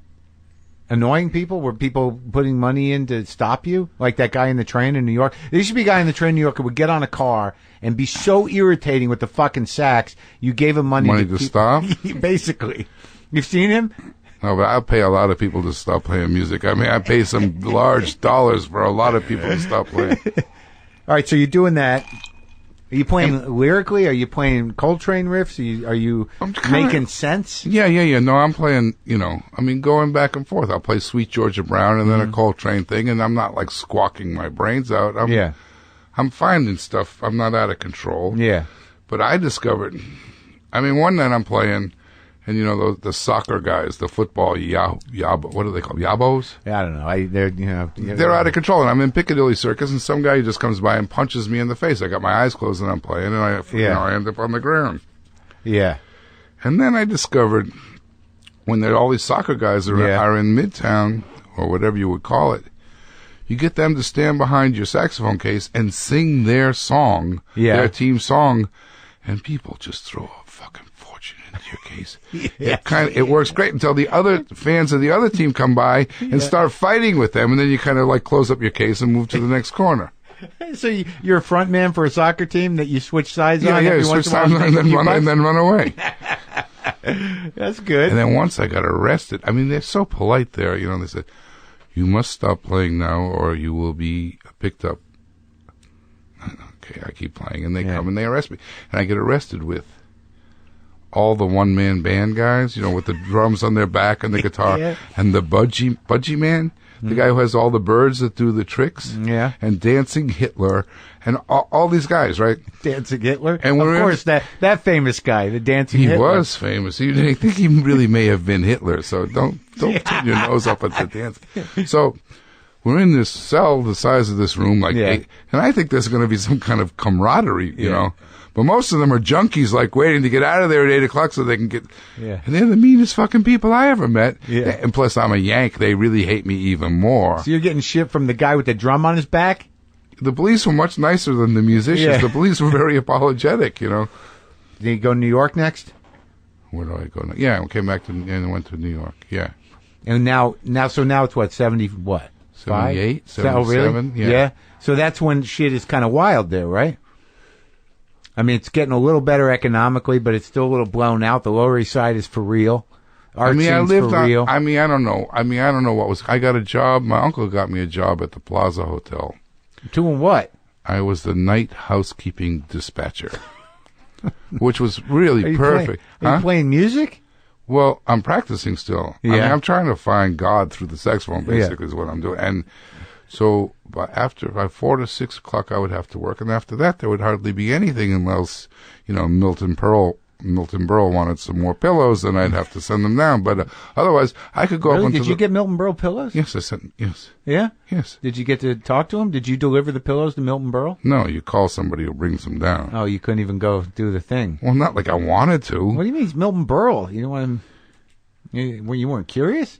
Annoying people? Were people putting money in to stop you? Like that guy in the train in New York? There used to be a guy in the train in New York who would get on a car and be so irritating with the fucking sax, you gave him money to stop? Basically. You've seen him? No, but I'll pay a lot of people to stop playing music. I mean, I pay some large dollars for a lot of people to stop playing. All right, so you're doing that. Are you playing lyrically? Are you playing Coltrane riffs? Are you making sense? Yeah. No, I'm playing, you know, I mean, going back and forth. I'll play Sweet Georgia Brown and then a Coltrane thing, and I'm not, like, squawking my brains out. I'm finding stuff. I'm not out of control. Yeah. But I discovered, I mean, one night I'm playing... And, you know, the soccer guys, the football, what are they called? Yabos? Yeah, I don't know. They're out of control. And I'm in Piccadilly Circus, and some guy just comes by and punches me in the face. I got my eyes closed, and I'm playing, and I end up on the ground. Yeah. And then I discovered when all these soccer guys are in Midtown, or whatever you would call it, you get them to stand behind your saxophone case and sing their song, their team song, and people just throw a fucking into your case. It works great until the other fans of the other team come by and start fighting with them, and then you kind of like close up your case and move to the next corner. So you're a front man for a soccer team that you switch sides on? Yeah, switch sides and then run away. That's good. And then once I got arrested, I mean, they're so polite there, you know, they said, you must stop playing now or you will be picked up. Okay, I keep playing, and they come and they arrest me. And I get arrested with all the one-man band guys, you know, with the drums on their back and the guitar, and the budgie man, the guy who has all the birds that do the tricks, and Dancing Hitler, and all these guys, right? Dancing Hitler? And of course, that famous guy, the Dancing Hitler. He was famous. I think he really may have been Hitler, so don't turn your nose up at the dance. So we're in this cell the size of this room, like 8, and I think there's going to be some kind of camaraderie, you know. But most of them are junkies, like waiting to get out of there at 8 o'clock so they can get. Yeah. And they're the meanest fucking people I ever met. Yeah. And plus, I'm a Yank. They really hate me even more. So you're getting shit from the guy with the drum on his back? The police were much nicer than the musicians. Yeah. The police were very apologetic, you know. Did you go to New York next? Where do I go now? Yeah, I came back and went to New York. Yeah. And now it's what, 70 what? 78, 77. Oh, really? Yeah. So that's when shit is kind of wild there, right? I mean, it's getting a little better economically, but it's still a little blown out. The Lower East Side is for real. I don't know. I don't know what was. I got a job. My uncle got me a job at the Plaza Hotel. Doing what? I was the night housekeeping dispatcher, which was really perfect. Are you playing music? Well, I'm practicing still. Yeah. I mean, I'm trying to find God through the saxophone, basically, is what I'm doing. And so by 4 to 6 o'clock, I would have to work. And after that, there would hardly be anything unless, you know, Milton Berle wanted some more pillows, and I'd have to send them down. But otherwise, I could go up onto Did you get Milton Berle pillows? Yes, I sent. Yes. Yeah? Yes. Did you get to talk to him? Did you deliver the pillows to Milton Berle? No, you call somebody who brings them down. Oh, you couldn't even go do the thing. Well, not like I wanted to. What do you mean he's Milton Berle? You don't want him... You weren't curious?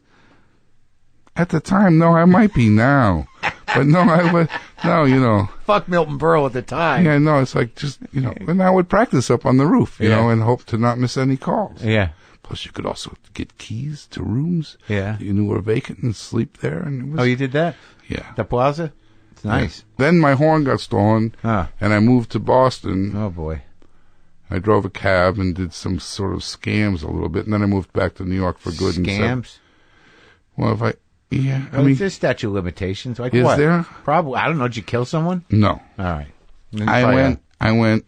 At the time, no, I might be now. But no, I would, no, you know. Fuck Milton Berle at the time. Yeah, no, it's like just, you know, and I would practice up on the roof, you know, and hope to not miss any calls. Yeah. Plus, you could also get keys to rooms that you knew were vacant and sleep there. And it was, oh, you did that? Yeah. The Plaza? It's nice. Yeah. Then my horn got stolen, and I moved to Boston. Oh, boy. I drove a cab and did some sort of scams a little bit, and then I moved back to New York for good. Scams? Well, I mean, there's statute of limitations. Like is what? There? Probably. I don't know. Did you kill someone? No. All right. I went.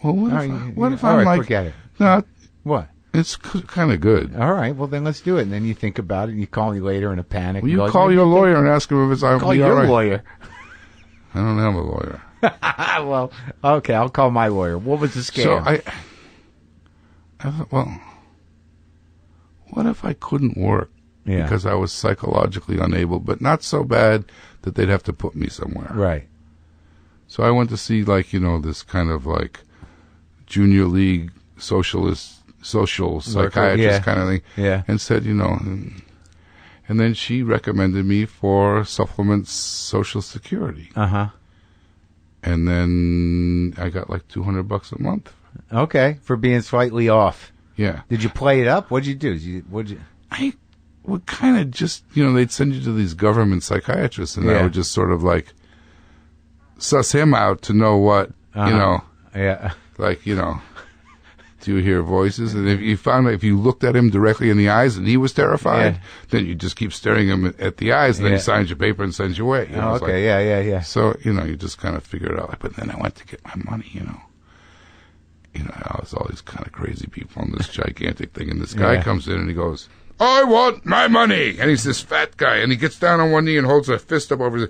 Well, what if I'm like? Forget it. No. What? It's kind of good. All right. Well, then let's do it. And then you think about it, and you call me later in a panic. Well, you call your lawyer and ask him if it's. Call your lawyer. I don't have a lawyer. Well, okay. I'll call my lawyer. What was the scam? So I thought, well, what if I couldn't work because I was psychologically unable, but not so bad that they'd have to put me somewhere? Right. So I went to see, like, this kind of, like, junior league social psychiatrist kind of thing. Yeah. And said, and then she recommended me for supplements Social Security. Uh-huh. And then I got like $200 a month. Okay, for being slightly off. Yeah. Did you play it up? What'd you do? I would kind of just, they'd send you to these government psychiatrists, and I would just sort of like suss him out to know what, Yeah. like, do you hear voices? And if you found if you looked at him directly in the eyes and he was terrified, then you just keep staring him at the eyes, and then he signs your paper and sends you away. Okay, yeah. So, you just kind of figure it out. But then I went to get my money, I was all these kind of crazy people on this gigantic thing, and this guy comes in and he goes, I want my money! And he's this fat guy, and he gets down on one knee and holds a fist up over his...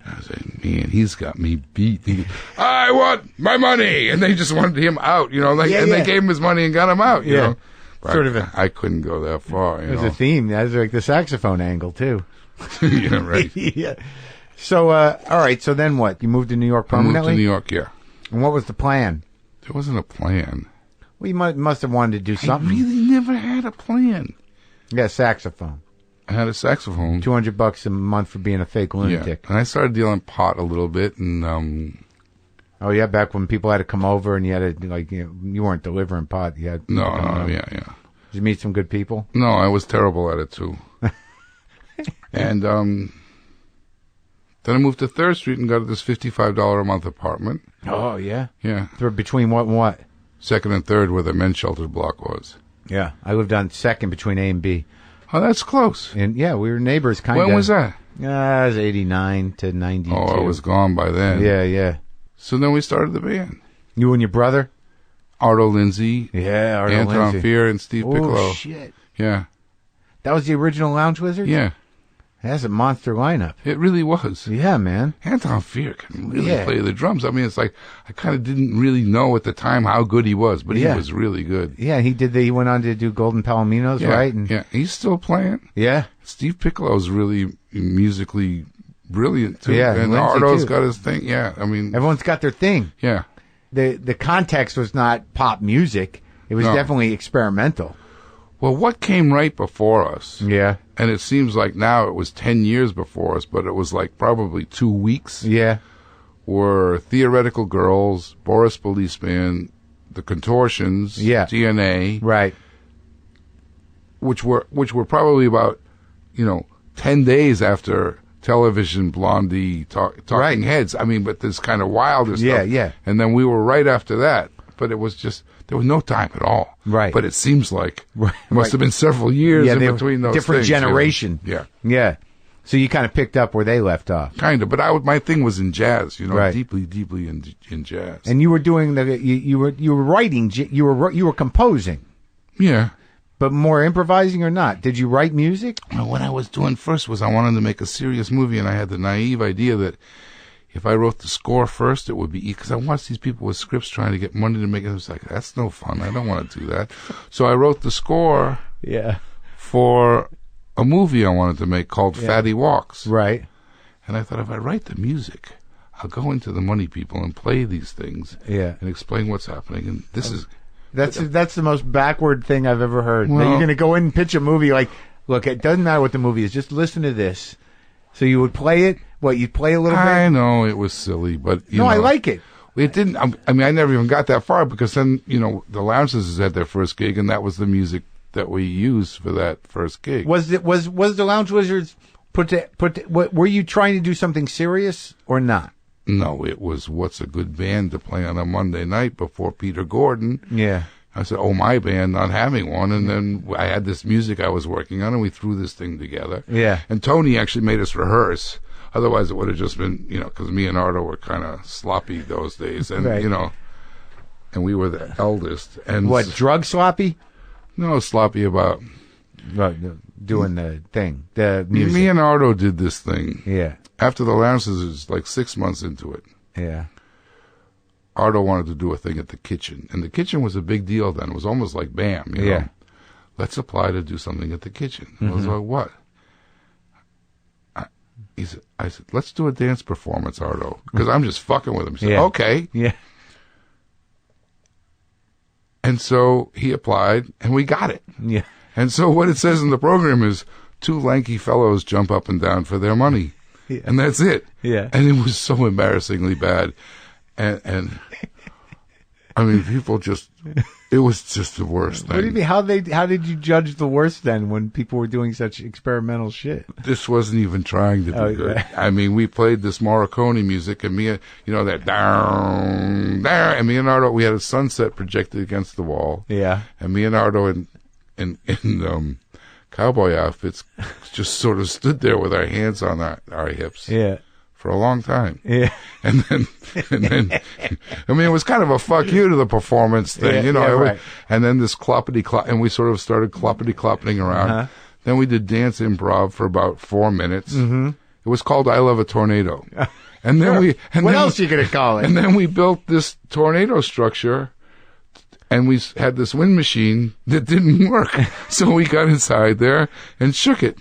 I was like, man, he's got me beat. I want my money! And they just wanted him out, they gave him his money and got him out, you know. But sort of I couldn't go that far, There's a theme. That's like the saxophone angle, too. Yeah, right. Yeah. So, all right, so then what? You moved to New York permanently? I moved to New York, yeah. And what was the plan? There wasn't a plan. Well, you must have wanted to do something. I really never had a plan. Yeah, saxophone. I had a saxophone. $200 a month for being a fake lunatic. Yeah, and I started dealing pot a little bit, and oh yeah, back when people had to come over and you had to you weren't delivering pot. You had yeah. Did you meet some good people? No, I was terrible at it too. And then I moved to 3rd Street and got this $55 a month apartment. Oh yeah, yeah. Between what and what? 2nd and 3rd, where the men's shelter block was. Yeah, I lived on 2nd between A and B. Oh, that's close. And yeah, we were neighbors, kind of. When was that? It was 89 to 92. Oh, I was gone by then. Yeah. So then we started the band. You and your brother? Arto Lindsay. Yeah, Arto Anton Lindsay. Fear and Steve Piccolo. Oh, shit. Yeah. That was the original Lounge Wizards? Yeah. That's a monster lineup. It really was. Yeah, man. Anton Fear can really play the drums. I mean, it's like, I kind of didn't really know at the time how good he was, but he was really good. Yeah, he went on to do Golden Palominos, right? And yeah, he's still playing. Yeah. Steve Piccolo's really musically brilliant, too. Yeah, and Lindsay Arto's too. got his thing. Yeah, I mean... Everyone's got their thing. Yeah. The context was not pop music. It was definitely experimental. Well, what came right before us? Yeah. And it seems like now it was 10 years before us, but it was like probably 2 weeks. Yeah. Were Theoretical Girls, Boris Policeman, The Contortions, DNA. Right. Which were probably about, 10 days after Television, Blondie, Talking Heads. I mean, but this kind of wilder stuff. Yeah. And then we were right after that. But it was just, there was no time at all. Right. But it seems like it must have been several years in between those different things. generation. Yeah. So you kind of picked up where they left off. Kind of. But my thing was in jazz, deeply in jazz. And you were doing you were writing, you were composing. Yeah. But more improvising or not? Did you write music? Well, what I was doing first was I wanted to make a serious movie, and I had the naive idea that if I wrote the score first, it would be because I watched these people with scripts trying to get money to make it. I was like, that's no fun. I don't want to do that. So I wrote the score for a movie I wanted to make called Fatty Walks. Right. And I thought, if I write the music, I'll go into the money people and play these things and explain what's happening. And this is... That's the most backward thing I've ever heard. Well, that you're going to go in and pitch a movie like, look, it doesn't matter what the movie is. Just listen to this. So you would play it? What, you'd play a little bit? I know it was silly, but I like it. It didn't. I mean, I never even got that far because then the Lounge Wizards had their first gig, and that was the music that we used for that first gig. Was the Lounge Wizards were you trying to do something serious or not? No, it was what's a good band to play on a Monday night before Peter Gordon. Yeah. I said, my band not having one. And then I had this music I was working on, and we threw this thing together. Yeah. And Tony actually made us rehearse. Otherwise, it would have just been, because me and Arto were kind of sloppy those days. And, and we were the eldest. And what, drug sloppy? No, sloppy about... doing the thing, the music. Me and Arto did this thing. Yeah. After the Lounge Wizards, like 6 months into it. Yeah. Ardo wanted to do a thing at the kitchen, and the kitchen was a big deal then. It was almost like BAM, you know. Let's apply to do something at the kitchen. I was like, what? I said, let's do a dance performance, Ardo, because I'm just fucking with him. He said, okay. Yeah. And so he applied, and we got it. Yeah. And so what it says in the program is 2 lanky fellows jump up and down for their money. Yeah. And that's it. Yeah. And it was so embarrassingly bad. And I mean, people just, it was just the worst thing. What do you mean? How did you judge the worst then when people were doing such experimental shit? This wasn't even trying to be good. I mean, we played this Morricone music, and me, that down, there, and me and Ardo, we had a sunset projected against the wall. Yeah. And me and Ardo in cowboy outfits just sort of stood there with our hands on our hips. Yeah. For a long time. Yeah. And then, I mean, it was kind of a fuck you to the performance thing, right. And then this cloppity-clop, and we sort of started cloppity-cloppeting around. Uh-huh. Then we did dance improv for about 4 minutes. Mm-hmm. It was called I Love a Tornado. And then what else are you going to call it? And then we built this tornado structure, and we had this wind machine that didn't work. So we got inside there and shook it.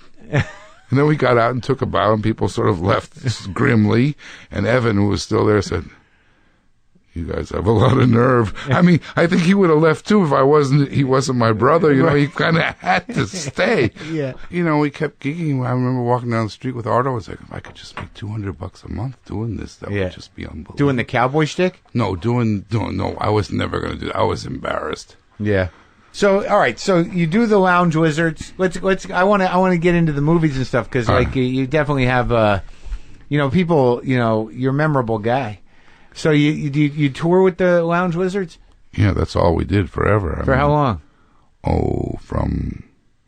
And then we got out and took a bow, and people sort of left grimly. And Evan, who was still there, said, "You guys have a lot of nerve." I mean, I think he would have left too if he wasn't my brother. He kind of had to stay. Yeah. We kept gigging. I remember walking down the street with Ardo. I was like, if I could just make $200 a month doing this, that would just be unbelievable. Doing the cowboy stick? No, no. I was never going to do that. I was embarrassed. Yeah. So, all right. So you do the Lounge Wizards. Let's. I want to get into the movies and stuff because, you definitely have, people. You're a memorable guy. So you tour with the Lounge Wizards? Yeah, that's all we did forever. For how long? Oh, from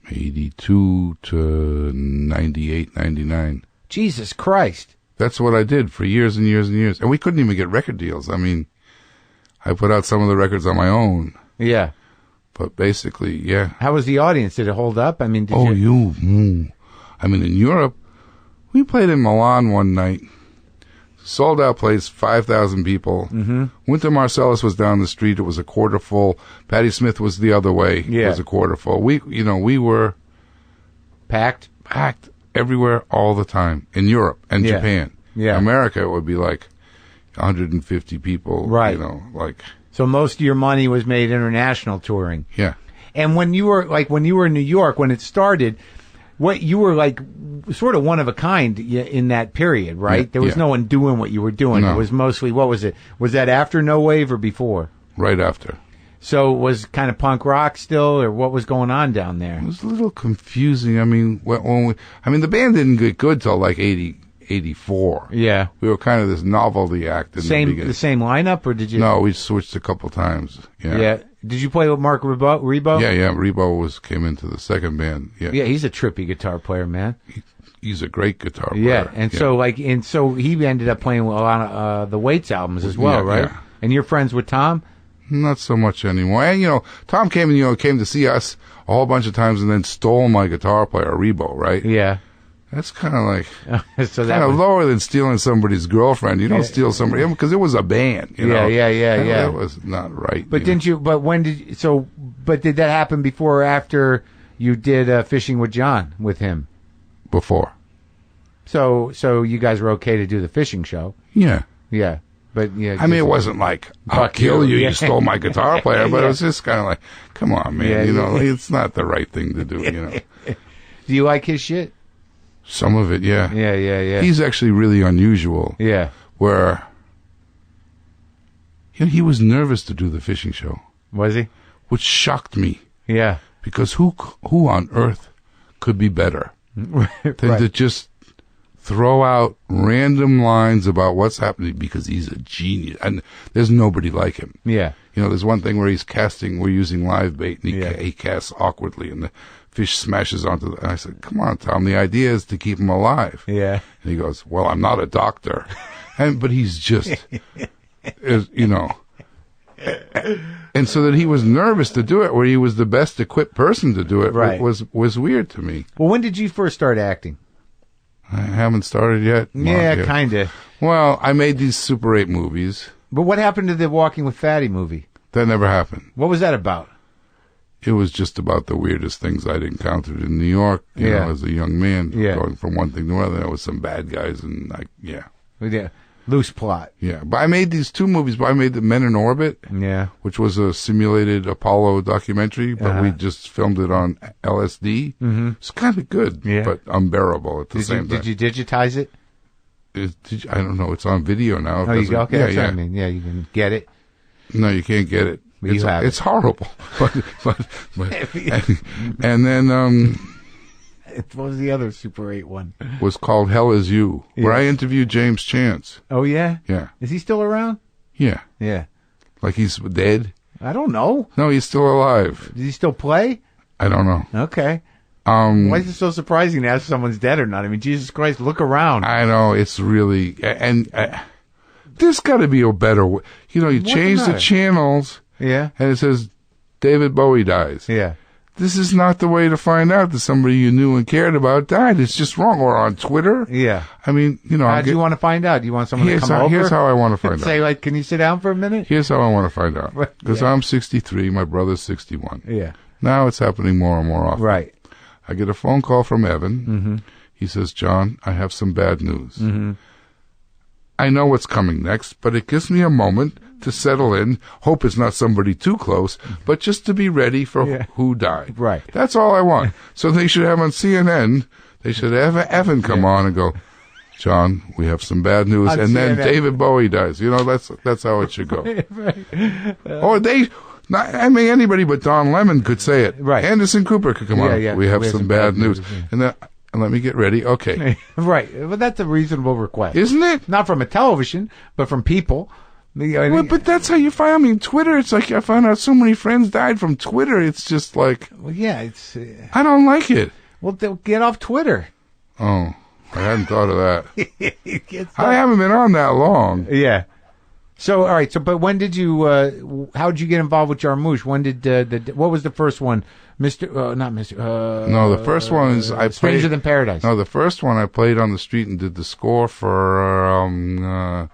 82 to 98, 99. Jesus Christ. That's what I did for years and years and years. And we couldn't even get record deals. I mean, I put out some of the records on my own. Yeah. But basically, yeah. How was the audience? Did it hold up? I mean, I mean, in Europe, we played in Milan one night. Sold out place, 5,000 people. Mm-hmm. Winter Marsalis was down the street. It was a quarter full. Patti Smith was the other way. Yeah. It was a quarter full. We were packed everywhere all the time in Europe and Japan. Yeah. America, it would be like 150 people. Right. So most of your money was made international touring. Yeah. And when you were in New York, when it started, you were like sort of one of a kind in that period, right? Yeah, there was no one doing what you were doing. No. It was mostly, what was it? Was that after No Wave or before? Right after. So it was kind of punk rock still, or what was going on down there? It was a little confusing. I mean, the band didn't get good till like 84. Yeah. We were kind of this novelty act in the beginning. The same lineup, or did you? No, we switched a couple times. Yeah. Yeah. Did you play with Marc Ribot? Yeah. Ribot came into the second band. Yeah. Yeah, he's a trippy guitar player, man. He's a great guitar player. Yeah, and so he ended up playing with a lot of the Waits albums as well, right? Yeah. And you're friends with Tom? Not so much anymore. And Tom came to see us a whole bunch of times and then stole my guitar player, Ribot, right? Yeah. That's kind of like lower than stealing somebody's girlfriend. You don't steal somebody because it was a band. Yeah. That was not right. But did that happen before or after you did Fishing with John with him? Before. So you guys were okay to do the fishing show? Yeah. Yeah. But yeah. I mean, it wasn't like, I'll kill you, you stole my guitar player, but it was just kind of like, come on, man, it's not the right thing to do, Do you like his shit? Some of it, yeah. Yeah. He's actually really unusual. Yeah. Where, he was nervous to do the fishing show. Was he? Which shocked me. Yeah. Because who on earth could be better than to just throw out random lines about what's happening, because he's a genius. And there's nobody like him. Yeah. There's one thing where we're using live bait, and he casts awkwardly, and the fish smashes onto and I said, come on, Tom, the idea is to keep him alive. Yeah. And he goes, well, I'm not a doctor. But he's just, and so that he was nervous to do it, where he was the best equipped person to do it, right, was weird to me. Well, when did you first start acting? I haven't started yet. Yeah, kind of. Well, I made these Super 8 movies. But what happened to the Walking with Fatty movie? That never happened. What was that about? It was just about the weirdest things I'd encountered in New York, you know, as a young man, going from one thing to another. There was some bad guys, and Yeah. Loose plot. Yeah. But I made these 2 movies. But I made The Men in Orbit, which was a simulated Apollo documentary, but we just filmed it on LSD. Mm-hmm. It's kind of good, but unbearable at the same time. Did you digitize it? I don't know. It's on video now. Oh, you go? Okay, that's what I mean. Yeah, you can get it. No, you can't get it. It's horrible. And then what was the other Super 8 one? Was called Hell Is You, where I interviewed James Chance. Oh, yeah? Yeah. Is he still around? Yeah. Yeah. Like he's dead? I don't know. No, he's still alive. Does he still play? I don't know. Okay. Why is it so surprising to ask if someone's dead or not? I mean, Jesus Christ, look around. I know, it's really... And there's got to be a better way. You know, you change the channels... Yeah. And it says, David Bowie dies. Yeah. This is not the way to find out that somebody you knew and cared about died. It's just wrong. Or on Twitter. Yeah. I mean, you know. How do you want to find out? Do you want someone to come over? Here's how I want to find out. Say, like, can you sit down for a minute? Here's how I want to find out. Because I'm 63, my brother's 61. Yeah. Now it's happening more and more often. Right. I get a phone call from Evan. Mm-hmm. He says, John, I have some bad news. Mm-hmm. I know what's coming next, but it gives me a moment to settle in. Hope it's not somebody too close, but just to be ready for who died. Right. That's all I want. So they should have on CNN, they should have Evan come on and go, John, we have some bad news. And then David Bowie dies. You know, that's how it should go. Or anybody but Don Lemon could say it. Right. Anderson Cooper could come on. We have some bad news. And then... And let me get ready. Okay. Right. But that's a reasonable request. Isn't it? Not from a television, but from people. But that's how you find... I mean, Twitter, it's like I found out so many friends died from Twitter. It's just like... Well, yeah, it's... I don't like it. Well, get off Twitter. Oh, I hadn't thought of that. I haven't been on that long. Yeah. So, all right. So, but when did you... how did you get involved with Jarmusch? When did... what was the first one? Not Mr. No, the first one is Stranger Than Paradise. No, the first one I played on the street and did the score for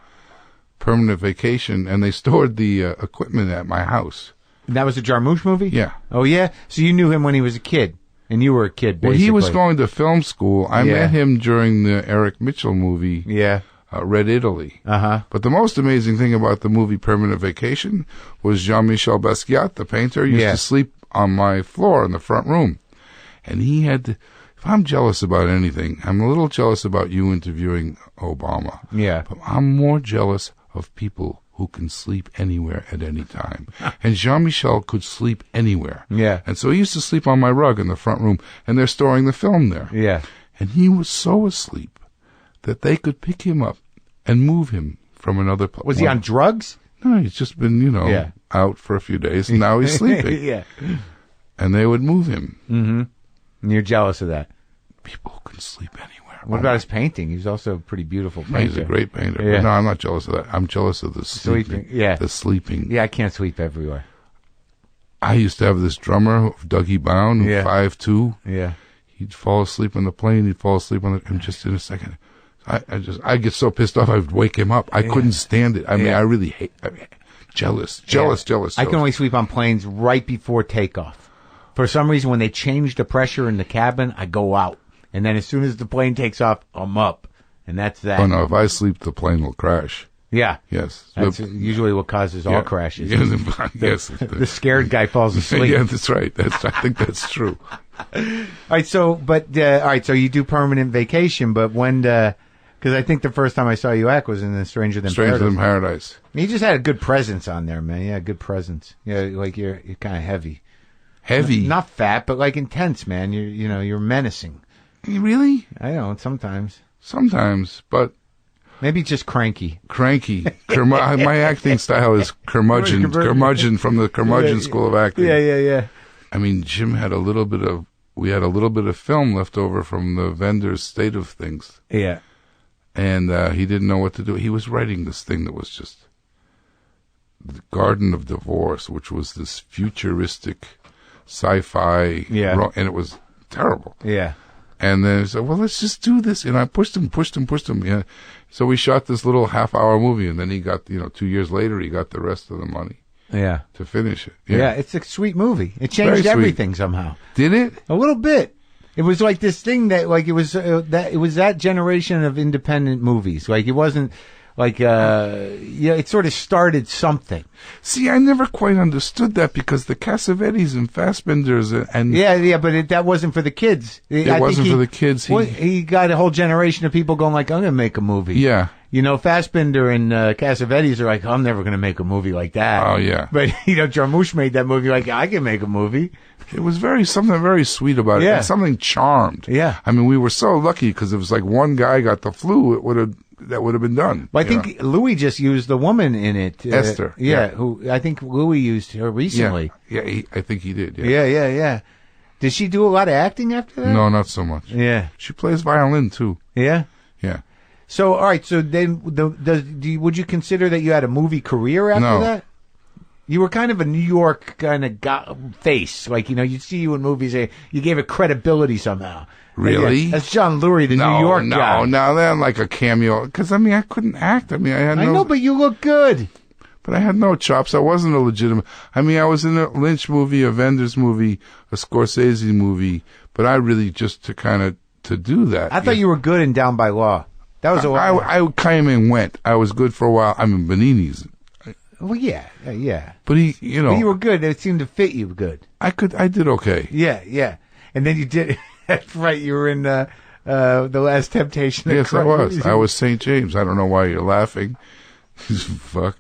Permanent Vacation, and they stored the equipment at my house. And that was a Jarmusch movie? Yeah. Oh, yeah? So you knew him when he was a kid, and you were a kid, basically. Well, he was going to film school. I met him during the Eric Mitchell movie. Yeah. Red Italy. Uh-huh. But the most amazing thing about the movie Permanent Vacation was Jean-Michel Basquiat, the painter, used to sleep on my floor in the front room. And he had to... If I'm jealous about anything, I'm a little jealous about you interviewing Obama. Yeah. But I'm more jealous of people who can sleep anywhere at any time. And Jean-Michel could sleep anywhere. Yeah. And so he used to sleep on my rug in the front room, and they're storing the film there. Yeah. And he was so asleep that they could pick him up and move him from another place. Was he on drugs? No, he's just been, out for a few days, and now he's sleeping. Yeah. And they would move him. Mm-hmm. And you're jealous of that. People who can sleep anywhere. What about his painting? He was also a pretty beautiful painter. He's a great painter. Yeah. But no, I'm not jealous of that. I'm jealous of the sleeping. Yeah. The sleeping. Yeah, I can't sleep everywhere. I used to have this drummer, Dougie Bound, 5'2". Yeah. He'd fall asleep on the plane. He'd fall asleep on and just in a second. I get so pissed off, I'd wake him up. I couldn't stand it. I mean, I really hate... jealous. I can only sleep on planes right before takeoff. For some reason, when they change the pressure in the cabin, I go out. And then as soon as the plane takes off, I'm up. And that's that. Oh, no, if I sleep, the plane will crash. Yeah. Yes. That's usually what causes all crashes. Yes. The scared guy falls asleep. Yeah, that's right. I think that's true. All right, so you do Permanent Vacation, but when... Because I think the first time I saw you act was in the Stranger Than Paradise. You just had a good presence on there, man. Yeah, good presence. Yeah, like you're kind of heavy. Heavy? Not fat, but like intense, man. You're menacing. Really? I know, sometimes. Sometimes, but... Maybe just cranky. My acting style is curmudgeon from the curmudgeon school of acting. Yeah. I mean, Jim had we had a little bit of film left over from the vendor's State of Things. Yeah. And he didn't know what to do. He was writing this thing that was just the Garden of Divorce, which was this futuristic sci-fi. Yeah. And it was terrible. Yeah. And then he said, well, let's just do this. And I pushed him. Yeah. So we shot this little half-hour movie, and then he got, 2 years later, he got the rest of the money. Yeah. To finish it. Yeah, it's a sweet movie. It changed everything somehow. Did it? A little bit. It was like this thing that, like, it was that generation of independent movies. Like, it wasn't like, it sort of started something. See, I never quite understood that because the Cassavetes and Fassbinders and but that wasn't for the kids. It wasn't for the kids. He got a whole generation of people going like, I'm going to make a movie. Yeah. Fassbinder and Cassavetes are like, I'm never going to make a movie like that. Oh, yeah. But, Jarmusch made that movie like, I can make a movie. It was something very sweet about it. Yeah. And something charmed. Yeah. I mean, we were so lucky because it was like one guy got the flu, that would have been done. Well, I think Louis just used the woman in it. Esther. Who I think Louis used her recently. Yeah, I think he did. Yeah. Did she do a lot of acting after that? No, not so much. Yeah. She plays violin, too. Yeah? Yeah. So, all right, so then would you consider that you had a movie career after that? You were kind of a New York kind of face. Like, you'd see you in movies, you gave it credibility somehow. Really? That's John Lurie, the New York guy. No, they're like a cameo. Because, I couldn't act. I know, but you look good. But I had no chops. I wasn't a legitimate... I was in a Lynch movie, a Wenders movie, a Scorsese movie, but I really just to do that. I thought you were good in Down by Law. That was I came and went. I was good for a while. Benini's... Well, yeah. But he, But you were good. It seemed to fit you good. I did okay. Yeah. And then you did... That's right. You were in The Last Temptation. Yes, I was. I was St. James. I don't know why you're laughing. Fuck.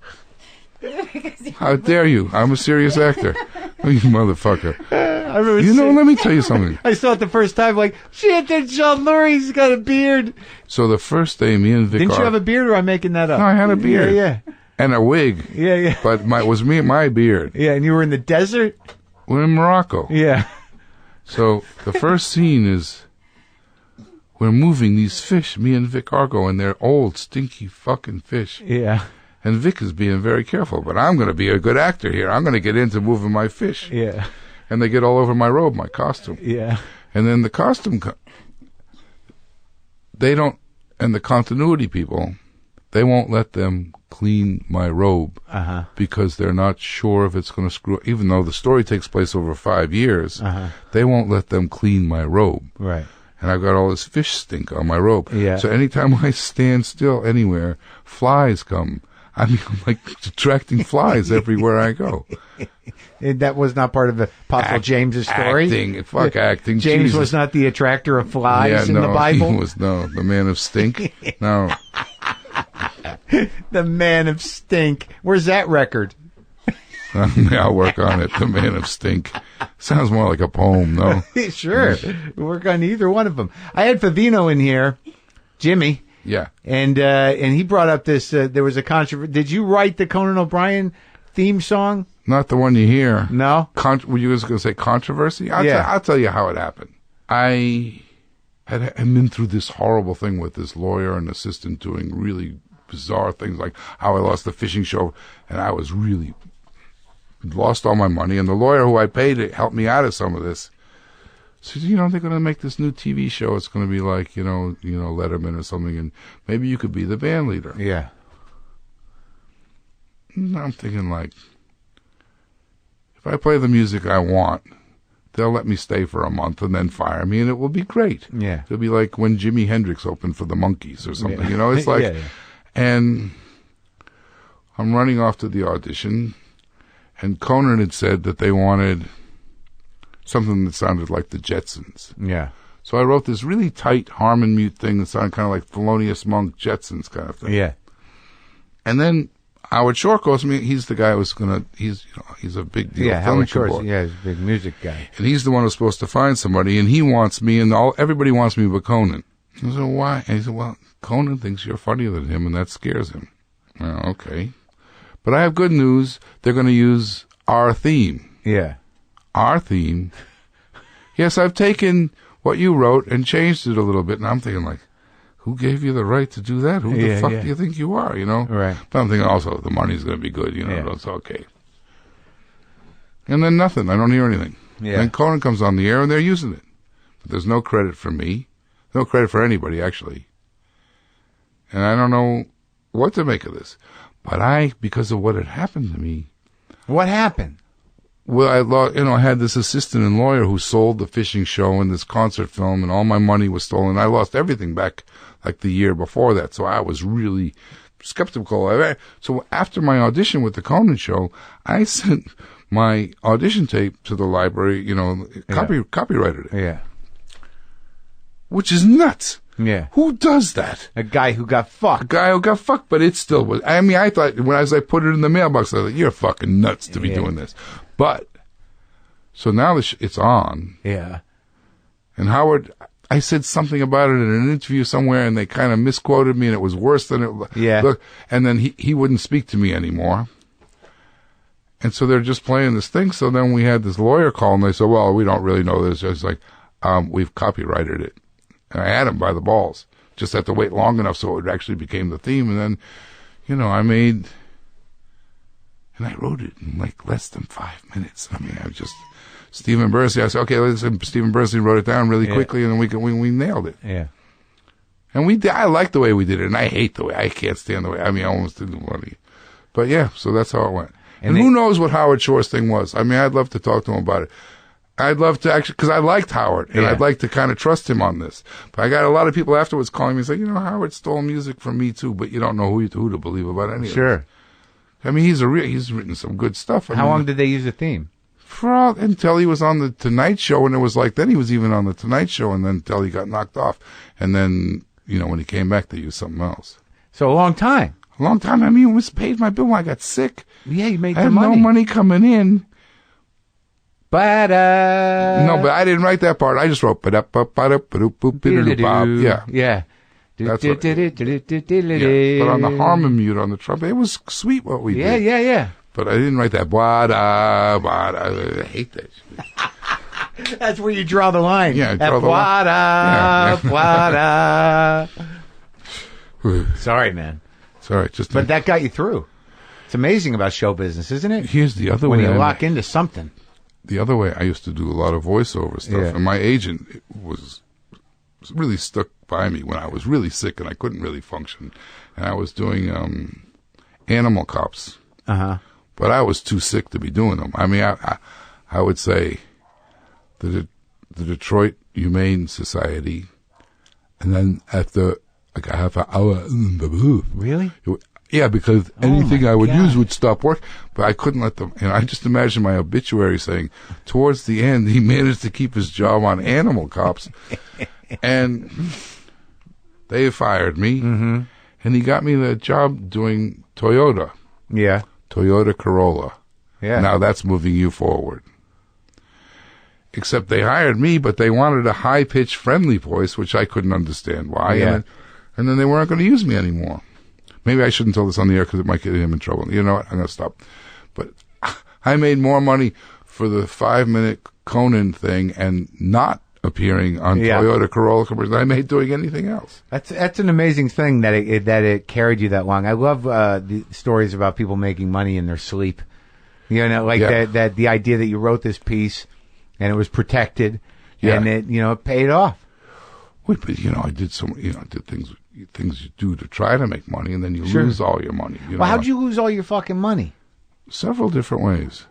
How dare you? I'm a serious actor. Oh, you motherfucker. Let me tell you something. I saw it the first time, like, shit, there's John Lurie. He's got a beard. So the first day, me and Vic... Didn't you have a beard, or am I making that up? No, I had a beard. Yeah. And a wig. Yeah. But my beard. Yeah, and you were in the desert? We're in Morocco. Yeah. So the first scene is we're moving these fish, me and Vic Argo, and they're old, stinky fucking fish. Yeah. And Vic is being very careful, but I'm going to be a good actor here. I'm going to get into moving my fish. Yeah. And they get all over my robe, my costume. Yeah. And then the costume, they don't, and the continuity people, they won't let them clean my robe because they're not sure if it's going to screw. Even though the story takes place over 5 years, they won't let them clean my robe. Right. And I've got all this fish stink on my robe. Yeah. So anytime I stand still anywhere, flies come. I'm like attracting flies everywhere I go. That was not part of the Apostle James' story? Acting. James Jesus. was not the attractor of flies in the Bible? He was, the man of stink. No. The man of stink. Where's that record? I'll work on it. The man of stink. Sounds more like a poem, no? Sure. Work on either one of them. I had Favino in here, Jimmy. Yeah. And he brought up this, there was a controversy. Did you write the Conan O'Brien theme song? Not the one you hear. No? Were you guys going to say controversy? Yeah. I'll tell you how it happened. I had been through this horrible thing with this lawyer and assistant doing really bizarre things, like how I lost the fishing show, and I was really lost all my money. And the lawyer who I paid to help me out of some of this said, they're going to make this new TV show. It's going to be like, Letterman or something, and maybe you could be the band leader. Yeah. And I'm thinking, like, if I play the music I want, they'll let me stay for a month and then fire me, and it will be great. Yeah. It'll be like when Jimi Hendrix opened for the Monkees or something. It's like, yeah. And I'm running off to the audition, and Conan had said that they wanted something that sounded like the Jetsons. Yeah. So I wrote this really tight harmon mute thing that sounded kind of like Thelonious Monk, Jetsons kind of thing. Yeah. And then Howard Shore calls me. He's the guy who's he's a big deal. Yeah, Howard Shore. Yeah, he's a big music guy. And he's the one who's supposed to find somebody, and he wants me, and everybody wants me but Conan. I said, why? And he said, well, Conan thinks you're funnier than him, and that scares him. Well, okay. But I have good news. They're going to use our theme. Yeah. Our theme. Yes, I've taken what you wrote and changed it a little bit, and I'm thinking, like, who gave you the right to do that? Who the fuck do you think you are, Right. But I'm thinking also, the money's going to be good, It's okay. And then nothing. I don't hear anything. Yeah. Then Conan comes on the air, and they're using it. But there's no credit for me. No credit for anybody, actually. And I don't know what to make of this. But because of what had happened to me. What happened? Well, I had this assistant and lawyer who sold the fishing show and this concert film, and all my money was stolen. I lost everything back like the year before that, so I was really skeptical. So after my audition with the Conan show, I sent my audition tape to the library, copyrighted it. Yeah. Which is nuts. Yeah. Who does that? A guy who got fucked. But it still was. I mean, I thought, when I put it in the mailbox, I thought, you're fucking nuts to be doing this. But, so now it's on. Yeah. And Howard, I said something about it in an interview somewhere, and they kind of misquoted me, and it was worse than it. Yeah. And then he wouldn't speak to me anymore. And so they're just playing this thing. So then we had this lawyer call, and they said, well, we don't really know this. I was like, we've copyrighted it. And I had him by the balls. Just had to wait long enough so it actually became the theme. And then, and I wrote it in like less than 5 minutes. I mean, Stephen Bursey, I said, okay, Stephen Bursey wrote it down really quickly, and then we nailed it. Yeah. And I like the way we did it, and I hate the way, I can't stand the way, I mean, I almost didn't want to. But yeah, so that's how it went. And who knows what Howard Shore's thing was? I mean, I'd love to talk to him about it. I'd love to actually, because I liked Howard, and I'd like to kind of trust him on this. But I got a lot of people afterwards calling me saying, Howard stole music from me too, but you don't know who to believe about any of it. Sure. I mean, he's written some good stuff. How long did they use the theme? Until he was on the Tonight Show, and it was like, then he was even on the Tonight Show, and then until he got knocked off. And then, when he came back, they used something else. So a long time. A long time. I mean, it was paid my bill when I got sick. Yeah, you made I the had money. no money coming in. But no, but I didn't write that part. I just wrote yeah. Yeah. That's what but on the harmon mute on the trumpet, it was sweet what we did. Yeah. But I didn't write that. I hate that shit. That's where you draw the line. Yeah, draw the line. Sorry, man. Sorry, but that got you through. It's amazing about show business, isn't it? Here's the other way. When you lock into something. The other way, I used to do a lot of voiceover stuff, and my agent was really stuck by me when I was really sick and I couldn't really function. And I was doing animal cops. Uh-huh. But I was too sick to be doing them. I mean, I would say the Detroit Humane Society, and then after like a half an hour in the booth. Really? Yeah, because anything I would use would stop work, but I couldn't let them. And I just imagine my obituary saying, towards the end, he managed to keep his job on Animal Cops, and they fired me, and he got me the job doing Toyota. Yeah. Toyota Corolla. Yeah. Now that's moving you forward. Except they hired me, but they wanted a high-pitched, friendly voice, which I couldn't understand why. Yeah. And then they weren't going to use me anymore. Maybe I shouldn't tell this on the air because it might get him in trouble. You know what? I'm going to stop. But I made more money for the 5-minute Conan thing and not appearing on Toyota Corolla commercials than I made doing anything else. That's an amazing thing that it carried you that long. I love the stories about people making money in their sleep. That the idea that you wrote this piece and it was protected and it paid off. Wait, but I did did things you do to try to make money, and then you lose all your money. Well, how'd you lose all your fucking money? Several different ways.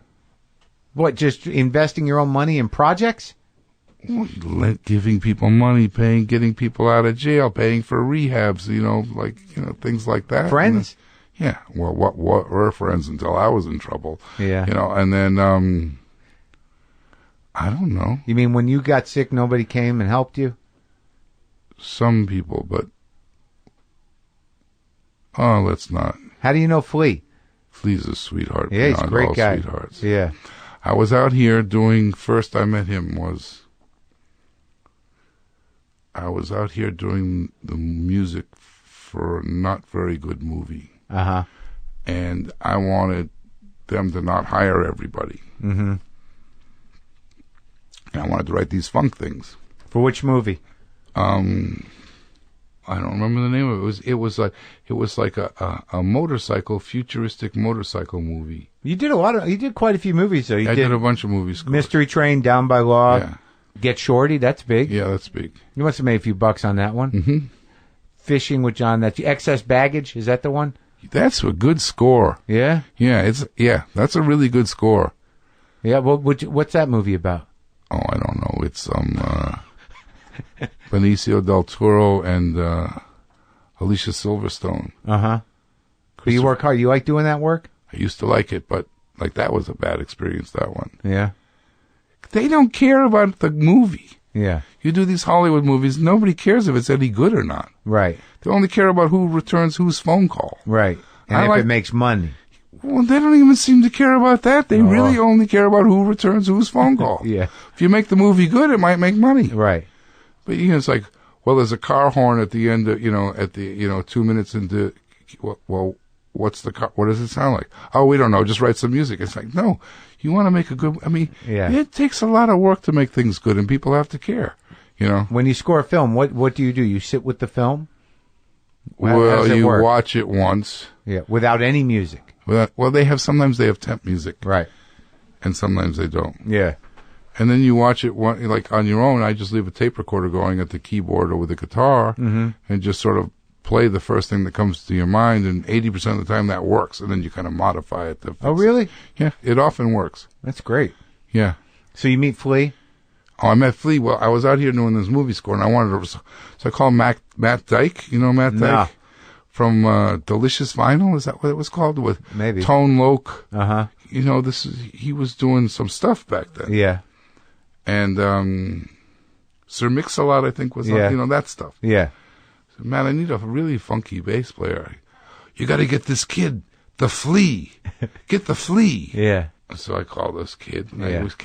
What, just investing your own money in projects? Well, giving people money, getting people out of jail, paying for rehabs, things like that. Friends? Yeah. Well, what were friends until I was in trouble? Yeah. And then, I don't know. You mean when you got sick, nobody came and helped you? Some people, but let's not. How do you know Flea? Flea's a sweetheart. Yeah, he's a great guy. Sweethearts. Yeah. I was out here first I met him I was out here doing the music for a not very good movie. Uh-huh. And I wanted them to not hire everybody. Mm-hmm. And I wanted to write these funk things. For which movie? I don't remember the name of it. It was like a motorcycle, futuristic motorcycle movie. You did quite a few movies though. I did a bunch of movies. Mystery Train, Down by Law. Yeah. Get Shorty, that's big. Yeah, that's big. You must have made a few bucks on that one. Mm-hmm. Fishing with John, that's Excess Baggage, is that the one? That's a good score. Yeah? Yeah, that's a really good score. Yeah, what's that movie about? Oh, I don't know. It's Benicio del Toro and Alicia Silverstone. Uh-huh. But you work hard. You like doing that work? I used to like it, but like that was a bad experience, that one. Yeah. They don't care about the movie. Yeah. You do these Hollywood movies, nobody cares if it's any good or not. Right. They only care about who returns whose phone call. Right. And if it makes money. Well, they don't even seem to care about that. They really only care about who returns whose phone call. Yeah. If you make the movie good, it might make money. Right. But, it's like, well, there's a car horn at the end of, at the, 2 minutes into, well, what does it sound like? Oh, we don't know. Just write some music. It's like, no, you want to make a good, it takes a lot of work to make things good, and people have to care, When you score a film, what do? You sit with the film? Well, you watch it once. Yeah, without any music. Sometimes they have temp music. Right. And sometimes they don't. Yeah. And then you watch it like on your own. I just leave a tape recorder going at the keyboard or with the guitar and just sort of play the first thing that comes to your mind, and 80% of the time that works, and then you kind of modify it. To fix really? It. Yeah, it often works. That's great. Yeah. So you meet Flea? Oh, I met Flea. Well, I was out here doing this movie score, and I wanted to... So I called Matt Dyke. You know Matt Dyke? No. From Delicious Vinyl, is that what it was called? With Maybe. Tone Loc. Uh-huh. He was doing some stuff back then. Yeah. And Sir Mix-a-Lot, I think, was on, that stuff. Yeah. So, man, I need a really funky bass player. You got to get this kid, the Flea. Get the Flea. Yeah. So I called this kid. And yeah. I was,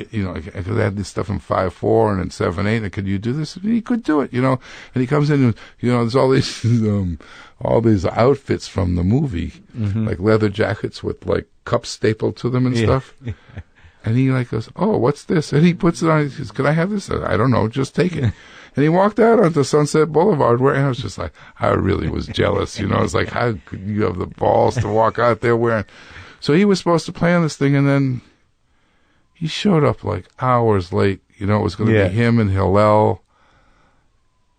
I had this stuff in 5/4 and in 7/8. And could you do this? And he could do it, And he comes in, and there's all these outfits from the movie, like leather jackets with like cups stapled to them and stuff. Yeah. And he goes, "Oh, what's this?" And he puts it on. He says, "Can I have this?" I don't know. Just take it. And he walked out onto Sunset Boulevard, and I was just like, I really was jealous. It's like, how could you have the balls to walk out there wearing? So he was supposed to play on this thing, and then he showed up like hours late. It was going to be him and Hillel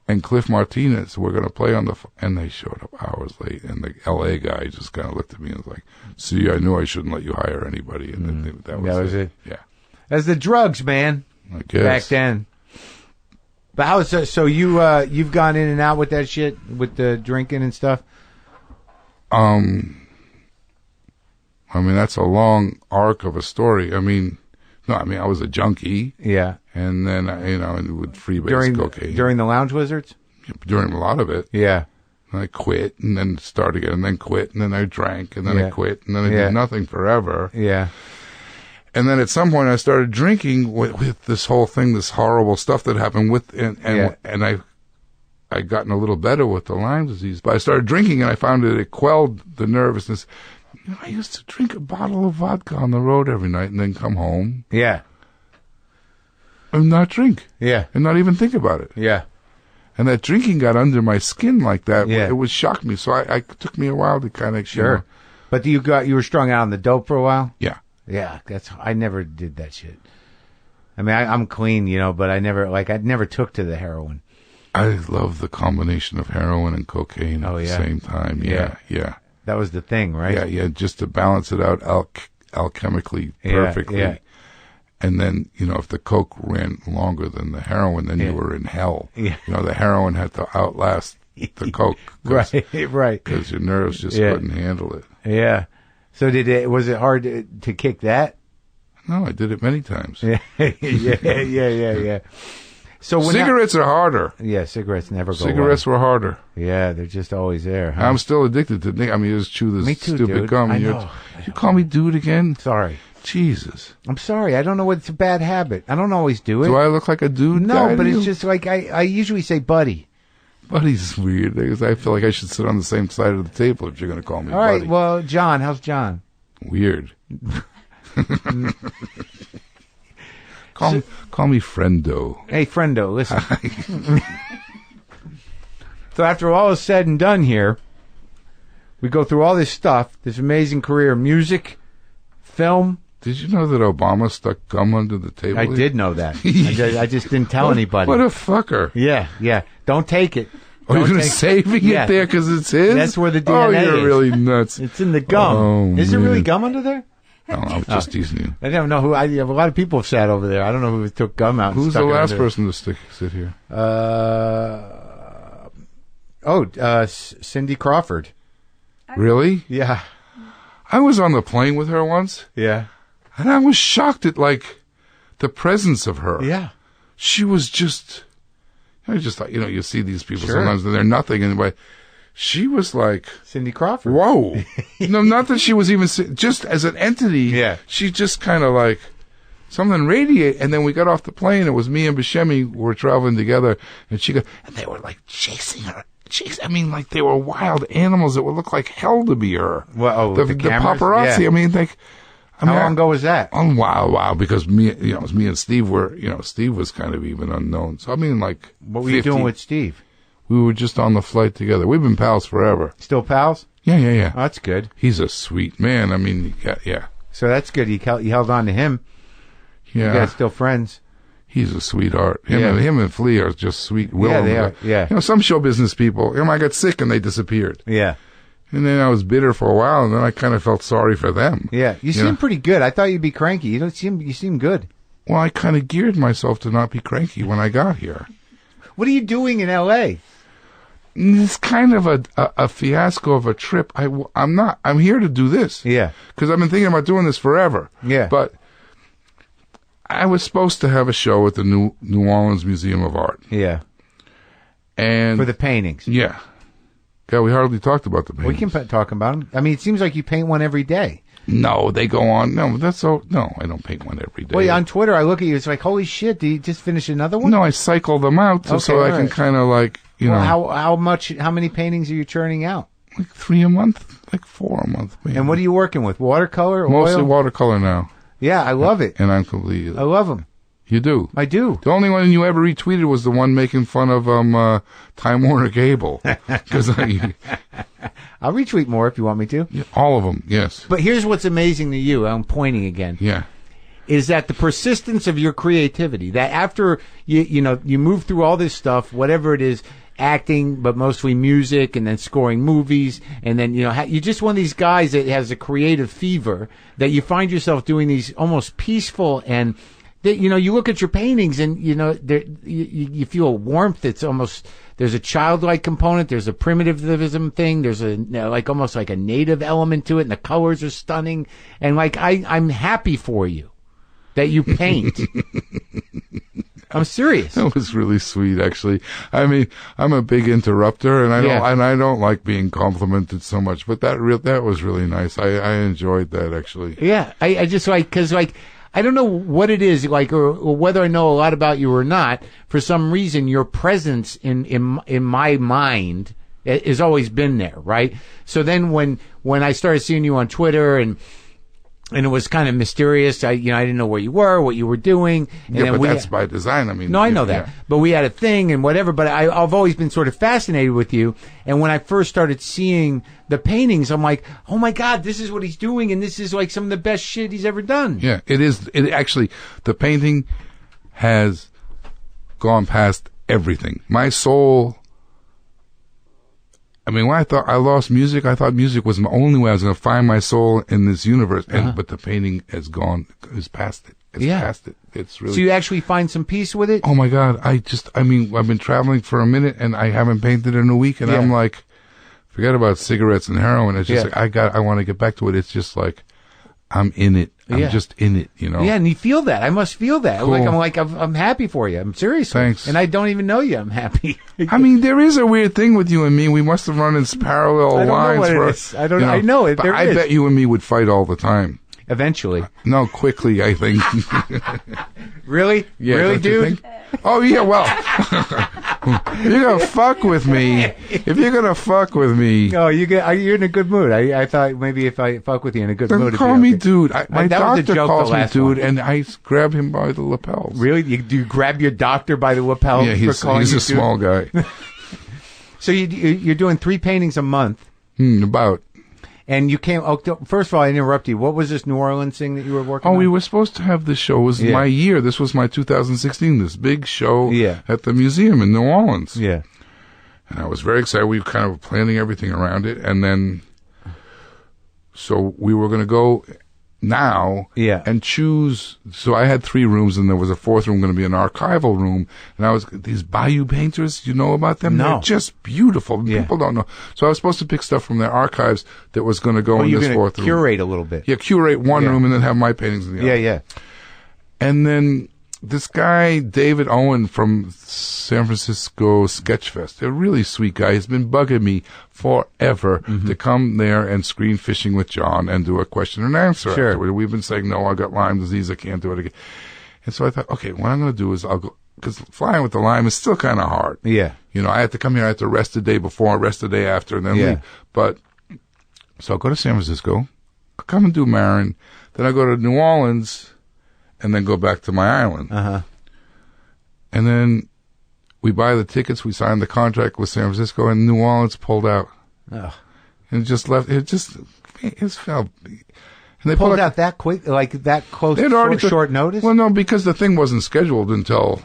and Cliff Martinez were going to play on and they showed up hours late. And the L.A. guy just kind of looked at me and was like, "See, I knew I shouldn't let you hire anybody." And that was it. Yeah. That's the drugs, man. I guess. Back then. But how is so you've gone in and out with that shit, with the drinking and stuff? That's a long arc of a story. I was a junkie. Yeah. And then, would freebase cocaine. During the Lounge Wizards? During a lot of it. Yeah. And I quit, and then started again, and then quit, and then I drank, and then I quit, and then I did nothing forever. Yeah. And then at some point I started drinking with this whole thing, this horrible stuff that happened and I gotten a little better with the Lyme disease. But I started drinking, and I found that it quelled the nervousness. I used to drink a bottle of vodka on the road every night and then come home. Yeah. And not drink. Yeah. And not even think about it. Yeah. And that drinking got under my skin like that. Yeah. It was shocked me. So it took me a while to kind of... Sure. But you were strung out on the dope for a while? Yeah. Yeah. I never did that shit. I'm clean, but I never took to the heroin. I love the combination of heroin and cocaine at the same time. Yeah. That was the thing, right? Yeah, just to balance it out alchemically perfectly. Yeah. And then, if the coke ran longer than the heroin, then you were in hell. Yeah. The heroin had to outlast the coke. Right. Because your nerves just couldn't handle it. Yeah. So was it hard to kick that? No, I did it many times. Yeah. So cigarettes are harder. Yeah, cigarettes never go Cigarettes were harder. Yeah, they're just always there. Huh? I'm still addicted to nicotine. You just chew this Me too, stupid dude. gum. I know. You call me dude again? Sorry. Jesus. I'm sorry. I don't know what it's a bad habit. I don't always do it. Do I look like a dude? No, but it's just like I usually say buddy. Buddy's weird because I feel like I should sit on the same side of the table if you're going to call me buddy. All right, well, John, how's John? Weird. Call me Friendo. Hey, Friendo, listen. So after all is said and done here, we go through all this stuff, this amazing career, music, film, Did you know that Obama stuck gum under the table? I did know that. I just didn't tell anybody. What a fucker. Yeah. Don't take it. You're going to saving it there because it's his? That's where the DNA is. Oh, you're really nuts. It's in the gum. Oh, is there really gum under there? No, I'm just teasing you. I don't know who. A lot of people have sat over there. I don't know who took gum out. Who's the last person to sit here? Cindy Crawford. Really? Yeah. I was on the plane with her once. Yeah. And I was shocked at, the presence of her. Yeah. She was just... I just thought, you see these people sometimes and they're nothing. And she was like... Cindy Crawford. Whoa. No, not that she was even... Just as an entity, she just kind of something radiated. And then we got off the plane. It was me and Buscemi were traveling together. And and they were chasing her. They were wild animals that would look like hell to be her. Well, the paparazzi. Yeah. How long ago was that? Oh, wow. Because it was me and Steve were, Steve was kind of even unknown. So, what were you doing with Steve? We were just on the flight together. We've been pals forever. Still pals? Yeah. Oh, that's good. He's a sweet man. Yeah. So that's good. You held on to him. Yeah. You guys still friends? He's a sweetheart. Him and Flea are just sweet. Yeah, they are. Yeah. Some show business people, I got sick and they disappeared. Yeah. And then I was bitter for a while, and then I kind of felt sorry for them. Yeah, you seem pretty good. I thought you'd be cranky. You seem good. Well, I kind of geared myself to not be cranky when I got here. What are you doing in L.A.? It's kind of a fiasco of a trip. I'm here to do this. Yeah. Because I've been thinking about doing this forever. Yeah. But I was supposed to have a show at the New Orleans Museum of Art. Yeah. And for the paintings. Yeah. God, we hardly talked about the paintings. We can talk about them. It seems like you paint one every day. No, they go on. No, I don't paint one every day. Well, on Twitter, I look at you. It's like, holy shit! Do you just finish another one? No, I cycle them out so I can kind of How many paintings are you churning out? 3 a month, 4 a month. Maybe. And what are you working with? Watercolor? Mostly oil? watercolor now. Yeah, I love it. And I'm completely. I love them. You do? I do. The only one you ever retweeted was the one making fun of Time Warner Cable. Because I'll retweet more if you want me to. Yeah, all of them, yes. But here's what's amazing to you. I'm pointing again. Yeah. Is that the persistence of your creativity? That after you move through all this stuff, whatever it is, acting, but mostly music, and then scoring movies, and then you're just one of these guys that has a creative fever that you find yourself doing these almost peaceful and. You look at your paintings and, you feel a warmth. It's almost, there's a childlike component. There's a primitivism thing. There's almost like a native element to it. And the colors are stunning. And I'm happy for you that you paint. I'm serious. That was really sweet, actually. I'm a big interrupter and I don't like being complimented so much, but that was really nice. I enjoyed that, actually. Yeah. I just cause I don't know what it is, or whether I know a lot about you or not. For some reason, your presence in my mind has always been there, right? So then when I started seeing you on Twitter and it was kind of mysterious, I didn't know where you were, what you were doing. And then that's by design. No, I know that. Yeah. But we had a thing and whatever. But I've always been sort of fascinated with you. And when I first started seeing the paintings, I'm like, oh my God, this is what he's doing, and this is some of the best shit he's ever done. Yeah, it is. It actually, the painting has gone past everything. My soul. When I thought I lost music, I thought music was the only way I was going to find my soul in this universe. But the painting is past it. It's past it. It's really. So you actually find some peace with it? Oh my God! I've been traveling for a minute and I haven't painted in a week, and I'm like, forget about cigarettes and heroin. It's just I want to get back to it. It's just I'm in it. I'm just in it, Yeah, and you feel that. I must feel that. Cool. I'm happy for you. I'm serious. Thanks. And I don't even know you. I'm happy. There is a weird thing with you and me. We must have run in parallel lines. I don't know. I know it. But I bet you and me would fight all the time. Eventually. No, quickly, I think. Really? Yeah, really, dude? Oh, yeah, well. You're going to fuck with me. If you're going to fuck with me. No, you're in a good mood. I thought maybe if I fuck with you in a good mood. Call me dude. My that was doctor a joke, calls the me last dude, one. and I grab him by the lapels. Really? Do you grab your doctor by the lapels? Yeah, he's a small guy. So you're doing 3 paintings a month. About. And you came. Oh, first of all, I interrupt you. What was this New Orleans thing that you were working on? We were supposed to have this show. It was my year. This was my 2016. This big show at the museum in New Orleans. Yeah. And I was very excited. We were kind of planning everything around it, and then so we were going to go now and choose. So I had 3 rooms, and there was a 4th room going to be an archival room. And these Bayou painters, you know about them? No. They're just beautiful. Yeah. People don't know. So I was supposed to pick stuff from their archives that was going to go in this 4th room. Curate a little bit. Yeah, curate one room and then have my paintings in the other. Yeah. And then this guy, David Owen from San Francisco Sketchfest, a really sweet guy. He's been bugging me forever to come there and screen fishing with John and do a question and answer. Sure. Afterward. We've been saying, no, I got Lyme disease. I can't do it again. And so I thought, okay, what I'm going to do is I'll go, because flying with the Lyme is still kind of hard. Yeah. You know, I had to come here. I had to rest the day before, rest the day after, and then leave. But, so I'll go to San Francisco. I'll come and do Maron. Then I go to New Orleans and then go back to my island. And then we buy the tickets. We sign the contract with San Francisco, and New Orleans pulled out. And it just left. It felt. And they pulled out that quick, like that close, short notice? Well, no, because the thing wasn't scheduled until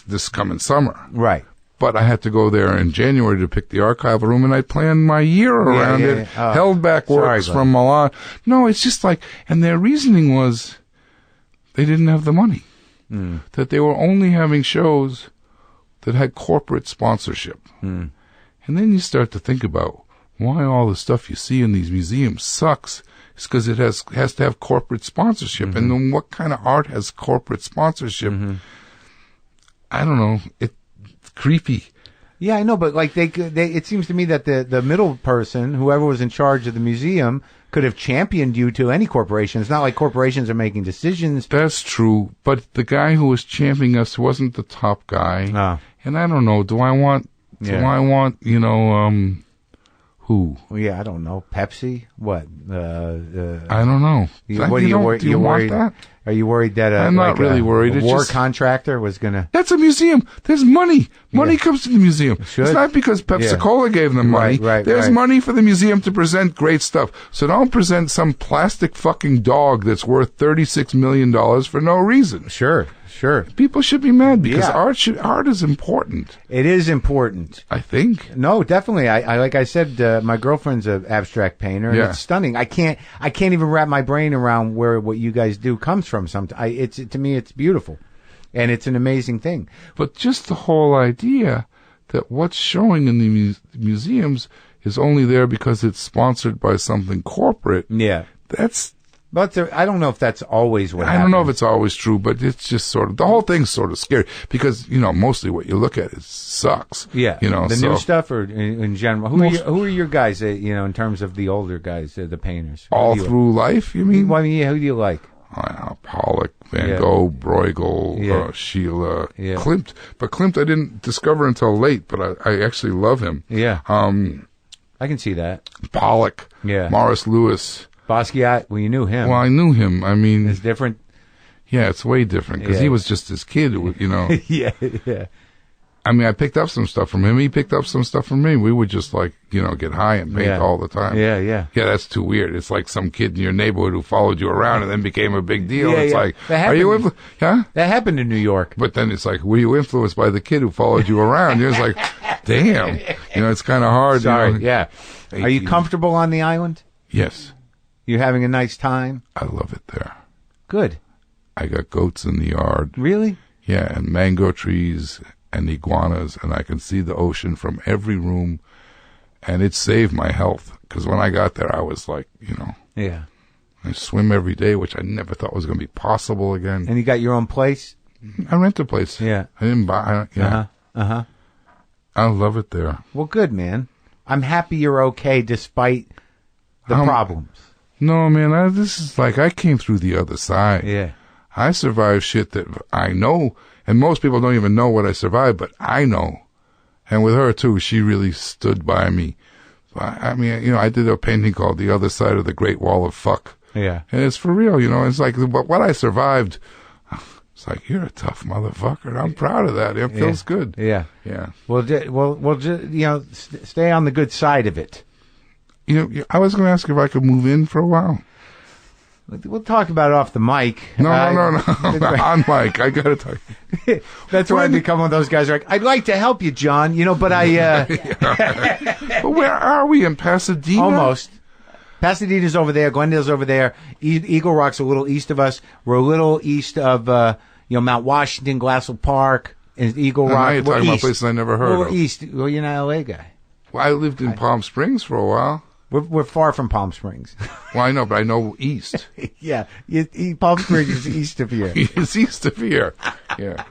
this coming summer. Right. But I had to go there in January to pick the archival room, and I planned my year around it. Held back works from Milan. No, it's just like, and their reasoning was they didn't have the money. That they were only having shows that had corporate sponsorship. And then you start to think about why all the stuff you see in these museums sucks. It's because it has to have corporate sponsorship. And then what kind of art has corporate sponsorship? I don't know. It's creepy. Yeah, I know, but like it seems to me that the middle person, whoever was in charge of the museum, could have championed you to any corporation. It's not like corporations are making decisions. That's true, but the guy who was championing us wasn't the top guy. And I don't know. Do I want? You know, who? Well, yeah, I don't know. Pepsi? What? I don't know. What do you worried? That? Are you worried that I'm not really worried. A war contractor was going to... That's a museum. There's money. Money comes to the museum. It's not because Pepsi-Cola gave them money. There's money for the museum to present great stuff. So don't present some plastic fucking dog that's worth $36 million for no reason. Sure. People should be mad because art is important. It is important. I think. No, definitely. I like I said, my girlfriend's an abstract painter, and it's stunning. I can't even wrap my brain around where what you guys do comes from. To me, it's beautiful, and it's an amazing thing. But just the whole idea that what's showing in the museums is only there because it's sponsored by something corporate. Yeah, But I don't know if that's always what happens. I don't know if it's always true, but it's just sort of, the whole thing's sort of scary because, you know, mostly what you look at sucks. Yeah. You know, the new stuff or in general? Who are your guys, you know, in terms of the older guys, the painters? All through life, you mean? Well, who do you like? Pollock, Van Gogh, Bruegel, Sheila, Klimt. But Klimt I didn't discover until late, but I actually love him. Yeah. I can see that. Pollock. Yeah. Morris Louis. Basquiat, well, you knew him. Well, I knew him. I mean... It's different? Yeah, it's way different, because he was just this kid, you know. Yeah. I mean, I picked up some stuff from him. He picked up some stuff from me. We would just, like, you know, get high and paint all the time. Yeah. Yeah, that's too weird. It's like some kid in your neighborhood who followed you around and then became a big deal. It's like, are you... That happened in New York. But then it's like, were you influenced by the kid who followed you around? You're just like, damn. You know, it's kind of hard. Sorry, you know? yeah. Are you comfortable on the island? Yes. You're having a nice time? I love it there. Good. I got goats in the yard. Really? Yeah, and mango trees and iguanas, and I can see the ocean from every room, and it saved my health, because when I got there, I was like, you know. Yeah. I swim every day, which I never thought was going to be possible again. And you got your own place? I rent a place. Yeah. I didn't buy it. Yeah. I love it there. Well, good, man. I'm happy you're okay despite the problems. No, man, this is like, I came through the other side. Yeah. I survived shit that I know, and most people don't even know what I survived, but I know. And with her, too, she really stood by me. I mean, you know, I did a painting called The Other Side of the Great Wall of Fuck. Yeah. And it's for real, you know, it's like, what I survived, it's like, you're a tough motherfucker. I'm proud of that. It feels good. Yeah. Yeah. Well, just, you know, stay on the good side of it. I was going to ask if I could move in for a while. We'll talk about it off the mic. No. On mic. I got to talk. That's why I become one of those guys. Like, I'd like to help you, John. But I. But where are we in Pasadena? Almost. Pasadena's over there. Glendale's over there. Eagle Rock's a little east of us. We're a little east of Mount Washington, Glassell Park, and Eagle Rock. Now you're talking about places I never heard of. We're east. Well, you're an LA guy. Well, I lived in Palm Springs for a while. We're far from Palm Springs. Well, I know, but I know east. Yeah, Palm Springs is east of here. It's east of here. Yeah,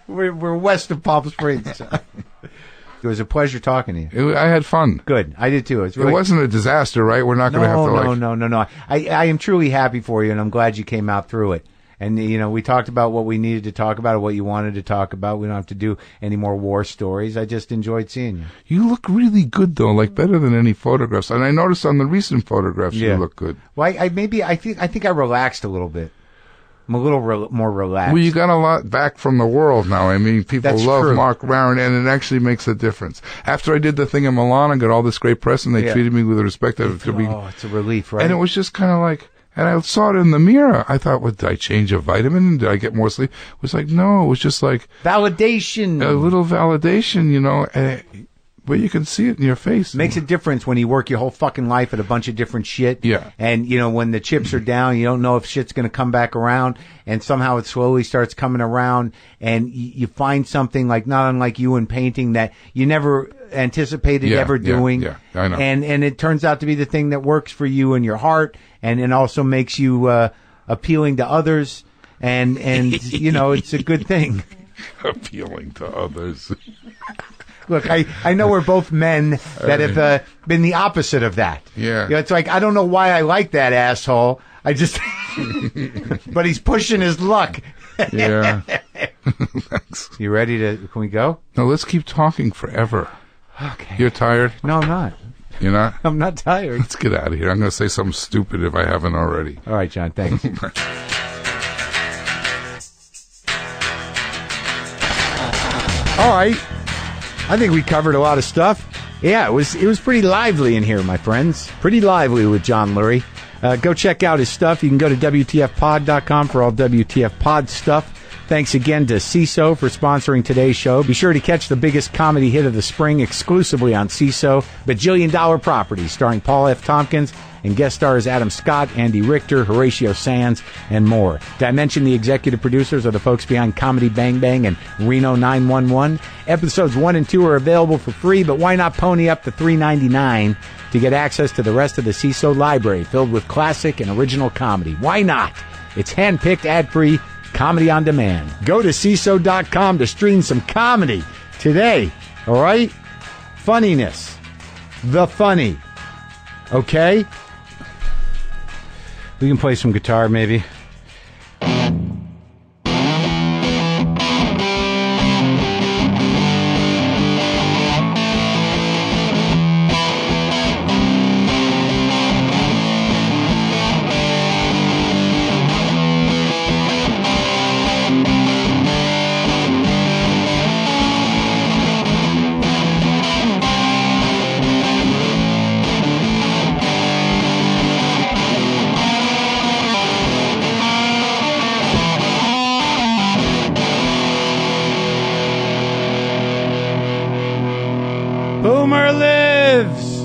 we're west of Palm Springs. It was a pleasure talking to you. I had fun. Good, I did too. It wasn't a disaster, right? We're not going to have to No. I am truly happy for you, and I'm glad you came out through it. And, we talked about what we needed to talk about, or what you wanted to talk about. We don't have to do any more war stories. I just enjoyed seeing you. You look really good, though, like better than any photographs. And I noticed on the recent photographs you look good. Well, I think I relaxed a little bit. I'm a little more relaxed. Well, you got a lot back from the world now. I mean, people love Marc Maron, and it actually makes a difference. After I did the thing in Milan and got all this great press, and they treated me with the respect that it's a relief, right? And it was just kind of like... And I saw it in the mirror. I thought, did I change a vitamin? Did I get more sleep? It was like, no, it was just like... validation. A little validation, but you can see it in your face. Makes a difference when you work your whole fucking life at a bunch of different shit. Yeah. And, when the chips are down, you don't know if shit's going to come back around. And somehow it slowly starts coming around. And you find something like, not unlike you in painting, that you never anticipated ever doing. Yeah, I know. And it turns out to be the thing that works for you and your heart. And it also makes you appealing to others. And it's a good thing. Appealing to others. Look, I know we're both men that have been the opposite of that. Yeah. It's like, I don't know why I like that asshole. I just... but he's pushing his luck. Yeah. Thanks. You ready to... Can we go? No, let's keep talking forever. Okay. You're tired? No, I'm not. You're not? I'm not tired. Let's get out of here. I'm going to say something stupid if I haven't already. All right, John. Thanks. All right. I think we covered a lot of stuff. Yeah, it was pretty lively in here, my friends. Pretty lively with John Lurie. Go check out his stuff. You can go to WTFpod.com for all WTF Pod stuff. Thanks again to CISO for sponsoring today's show. Be sure to catch the biggest comedy hit of the spring exclusively on CISO, Bajillion Dollar Property, starring Paul F. Tompkins, and guest stars Adam Scott, Andy Richter, Horatio Sands, and more. Did I mention the executive producers are the folks behind Comedy Bang Bang and Reno 911? Episodes 1 and 2 are available for free, but why not pony up to $3.99 to get access to the rest of the CISO library filled with classic and original comedy? Why not? It's hand-picked, ad-free comedy on demand. Go to CISO.com to stream some comedy today. All right? Funniness. The funny. Okay? We can play some guitar, maybe. Boomer lives!